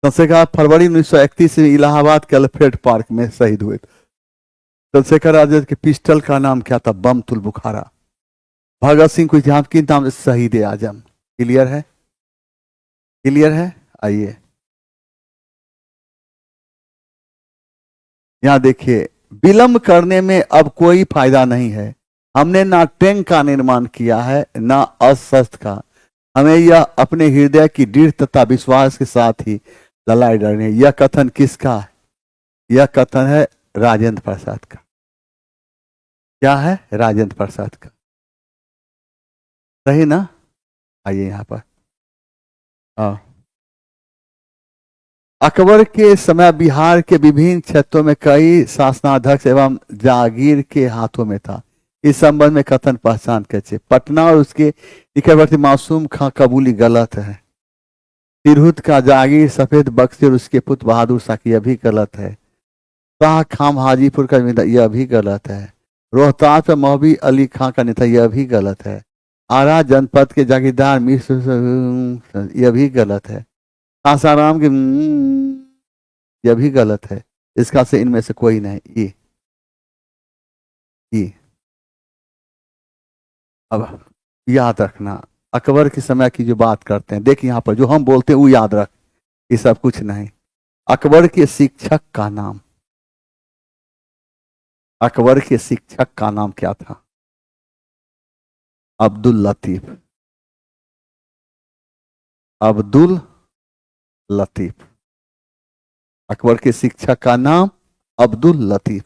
चंद्रशेखर फरवरी 1931 में इलाहाबाद के अल्फ्रेड पार्क में शहीद हुए। चंद्रशेखर आजाद के पिस्टल का नाम क्या था? बम तुल बुखारा। भगत सिंह को यहाँ की नाम शहीद आजम। क्लियर है? क्लियर है? आइए यहाँ देखिए, विलंब करने में अब कोई फायदा नहीं है, हमने ना टैंक का निर्माण किया है ना अस्त्र का, हमें यह अपने हृदय की दृढ़ तथा विश्वास के साथ ही लड़ाई लड़नी है। यह कथन किसका है? यह कथन है राजेंद्र प्रसाद का। क्या है? राजेंद्र प्रसाद का, सही ना? आइए यहाँ पर, हाँ अकबर के समय बिहार के विभिन्न क्षेत्रों में कई शासनाध्यक्ष एवं जागीर के हाथों में था। इस संबंध में कथन पहचान कैसे? पटना और उसके निकटवर्ती मासूम खां कबूली गलत है। तिरहुत का जागीर सफेद बख्शी और उसके पुत्र बहादुर शाह की, यह भी गलत है। शाह खाम हाजीपुर का जमींदार, यह भी गलत है। रोहतास में मौहबी अली खां का नेता, यह भी गलत है। आरा जनपद के जागीरदार मिश्र, यह भी गलत है। सासाराम के, यह भी गलत है। इसका से इनमें से कोई नहीं। ये अब याद रखना, अकबर के समय की जो बात करते हैं, देख यहाँ पर जो हम बोलते हैं वो याद रख, ये सब कुछ नहीं। अकबर के शिक्षक का नाम, अकबर के शिक्षक का नाम क्या था? अब्दुल लतीफ। अब्दुल लतीफ, अकबर के शिक्षक का नाम अब्दुल लतीफ।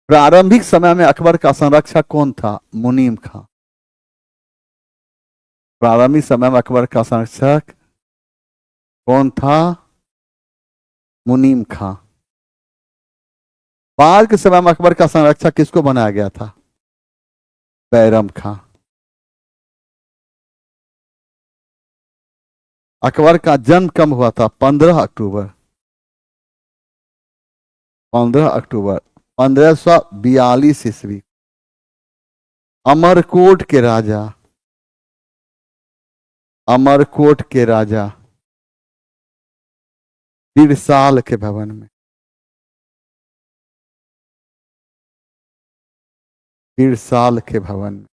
प्रारंभिक समय में अकबर का संरक्षक कौन था? मुनीम खां। प्रारंभिक समय में अकबर का संरक्षक कौन था? मुनीम खां। बाद के समय में अकबर का संरक्षक किसको बनाया गया था? बैरम खां। अकबर का जन्म कब हुआ था? 15 अक्टूबर। 15 अक्टूबर 1542 ईस्वी। अमरकोट के राजा, अमरकोट के राजा बिरसाल के भवन में, बिरसाल के भवन में,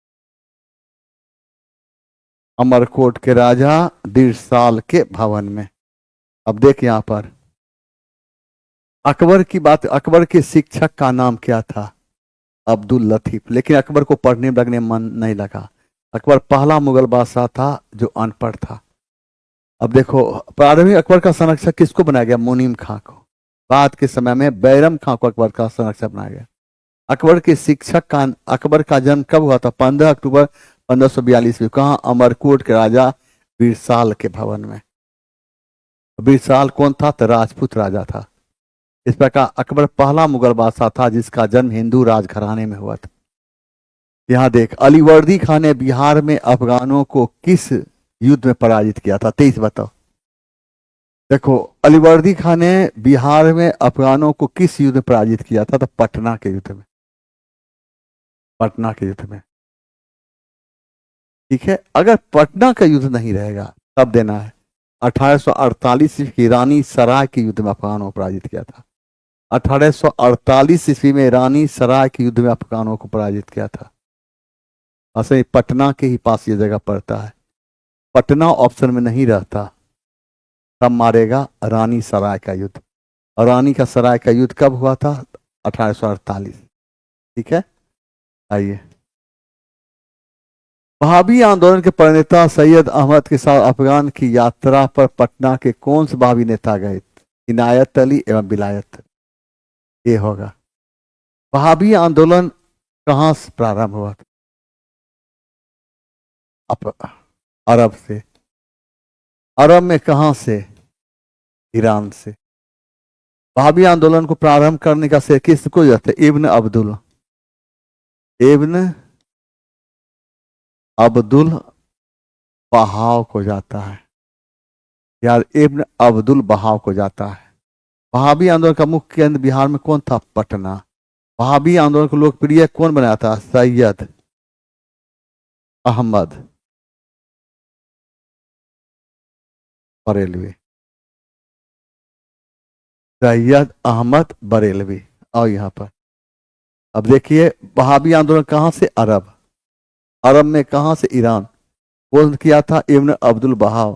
अमरकोट के राजा बिरसाल के भवन में। अब देख यहां पर अकबर की बात, अकबर के शिक्षक का नाम क्या था? अब्दुल लतीफ। लेकिन अकबर को पढ़ने लगने मन नहीं लगा। अकबर पहला मुगल बादशाह था जो अनपढ़ था। अब देखो, प्रारंभिक अकबर का संरक्षक किसको बनाया गया? मुनीम खां को। बाद के समय में बैरम खां को अकबर का संरक्षक बनाया गया। अकबर के शिक्षक का, अकबर का जन्म कब हुआ था? 15 अक्टूबर 1542 में। कहा? अमरकोट के राजा बिरसाल के भवन में। बिरसाल कौन था? तो राजपूत राजा था। इस प्रकार अकबर पहला मुगल बादशाह था जिसका जन्म हिंदू राजघराने में हुआ था। यहां देख, अलीवर्दी खान ने बिहार में अफगानों को किस युद्ध में पराजित किया था? 23 बताओ। देखो, अलीवर्दी खान ने बिहार में अफगानों को किस युद्ध में पराजित किया था? तो पटना के युद्ध में। पटना के युद्ध में। ठीक है, अगर पटना का युद्ध नहीं रहेगा तब देना है। 1848 की रानी सराय के युद्ध में अफगानों को पराजित किया था। 1848 ईस्वी में रानी सराय के युद्ध में अफगानों को पराजित किया था। असल पटना के ही पास ये जगह पड़ता है। पटना ऑप्शन में नहीं रहता तब मारेगा रानी सराय का युद्ध। और रानी का सराय का युद्ध कब हुआ था? 1848। ठीक है, आइए। वहाबी आंदोलन के प्रणेता सैयद अहमद के साथ अफगान की यात्रा पर पटना के कौन से वहाबी नेता गए? इनायत अली एवं विलायत। ये होगा। वहाबी आंदोलन कहां से प्रारंभ हुआ था? अरब से। अरब में कहां से? ईरान से। वहाबी आंदोलन को प्रारंभ करने का श्रेय किसको जाता है? इब्न अब्दुल, इब्न अब्दुल बहाव को जाता है। यार, इब्न अब्दुल बहाव को जाता है। वहाबी आंदोलन का मुख्य केंद्र बिहार में कौन था? पटना। वहाबी आंदोलन को लोकप्रिय कौन बनाया था? सैयद अहमद बरेलवी। सैयद अहमद बरेलवी। और यहां पर अब देखिए, वहाबी आंदोलन कहां से? अरब। अरब में कहां से? ईरान। कौन किया था? इब्न अब्दुल बहाव।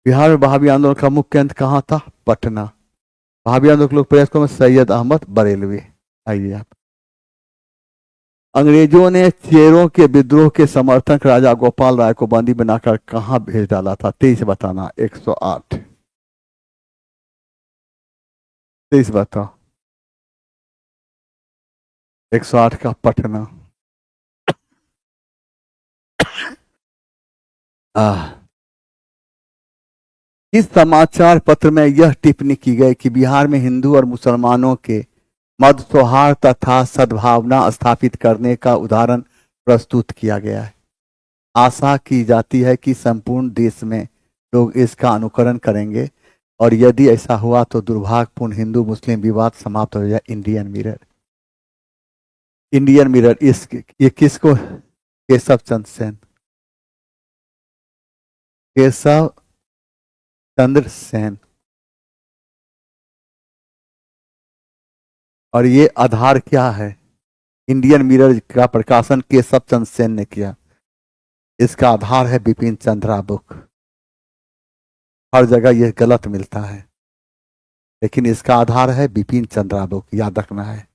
बिहार में वहाबी आंदोलन का मुख्य केंद्र कहां था? पटना। वहाबी आंदोलन के लोकप्रिय कौन? सैयद अहमद बरेलवी। आइए आप। अंग्रेजों ने चेरों के विद्रोह के समर्थक राजा गोपाल राय को बंदी बनाकर कहां भेज डाला था? 23 बताना। 108। 23 बताओ। 108 का पटना। इस समाचार पत्र में यह टिप्पणी की गई कि बिहार में हिंदू और मुसलमानों के मध्य सौहार्द तथा सद्भावना स्थापित करने का उदाहरण प्रस्तुत किया गया है। आशा की जाती है कि संपूर्ण देश में लोग इसका अनुकरण करेंगे और यदि ऐसा हुआ तो दुर्भाग्यपूर्ण हिंदू मुस्लिम विवाद समाप्त हो जाए। Indian mirror. इंडियन मिरर ये किसको? केशव चंद्र सेन। केशव चंद्र सेन। और ये आधार क्या है? इंडियन मिरर का प्रकाशन केशव चंद्र सेन ने किया। इसका आधार है बिपिन चंद्रा बुक। हर जगह यह गलत मिलता है, लेकिन इसका आधार है बिपिन चंद्रा बुक, याद रखना है।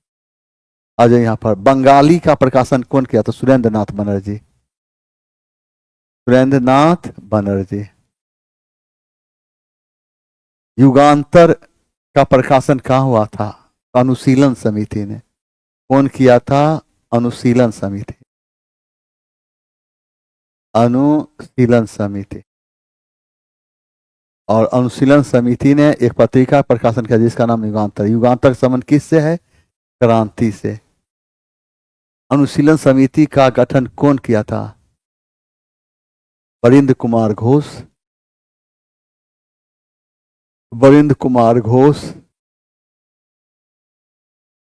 आज यहाँ पर बंगाली का प्रकाशन कौन किया? तो सुरेंद्र नाथ बनर्जी। सुरेंद्र नाथ बनर्जी। युगांतर का प्रकाशन कहाँ हुआ था? अनुशीलन समिति ने। कौन किया था? अनुशीलन समिति। अनुशीलन समिति। और अनुशीलन समिति ने एक पत्रिका प्रकाशन किया जिसका नाम युगांतर। युगांतर का संबंध किससे है? क्रांति से। अनुशीलन समिति का गठन कौन किया था? वरिंद्र कुमार घोष। वरिंद्र कुमार घोष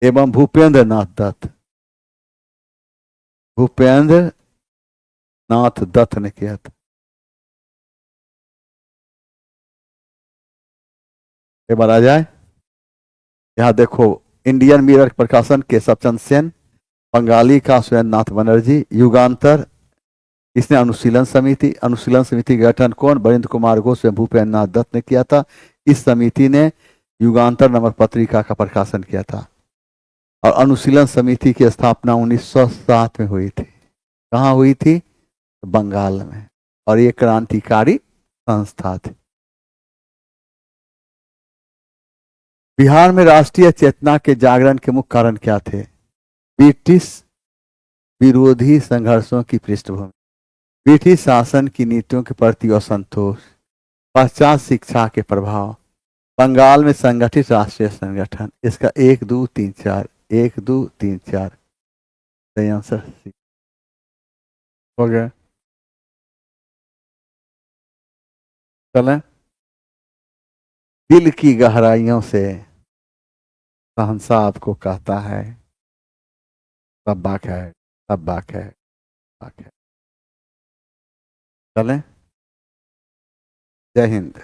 एवं भूपेंद्र नाथ दत्त। भूपेंद्र नाथ दत्त ने किया था। एक बार आ जाए, यहां देखो। इंडियन मिरर प्रकाशन केशव चंद्र सेन, बंगाली का सुरेंद्र नाथ बनर्जी, युगांतर इसने अनुशीलन समिति। अनुशीलन समिति का गठन कौन? वरिंद्र कुमार घोष एवं भूपेंद्र नाथ दत्त ने किया था। इस समिति ने युगांतर नामक पत्रिका का प्रकाशन किया था। और अनुशीलन समिति की स्थापना 1907 में हुई थी। कहाँ हुई थी? बंगाल में। और ये क्रांतिकारी संस्था थी। बिहार में राष्ट्रीय चेतना के जागरण के मुख्य कारण क्या थे? ब्रिटिश विरोधी संघर्षों की पृष्ठभूमि, ब्रिटिश शासन की नीतियों के प्रति असंतोष, पाश्चात्य शिक्षा के प्रभाव, बंगाल में संगठित राष्ट्रीय संगठन। इसका 1 2 3 4 1 2 3 4 सही आंसर हो गया। चलें। दिल की गहराइयों से शहंशाह आपको कहता है सब बाक है, सब बाक है, बाक है। चलें। जय हिंद।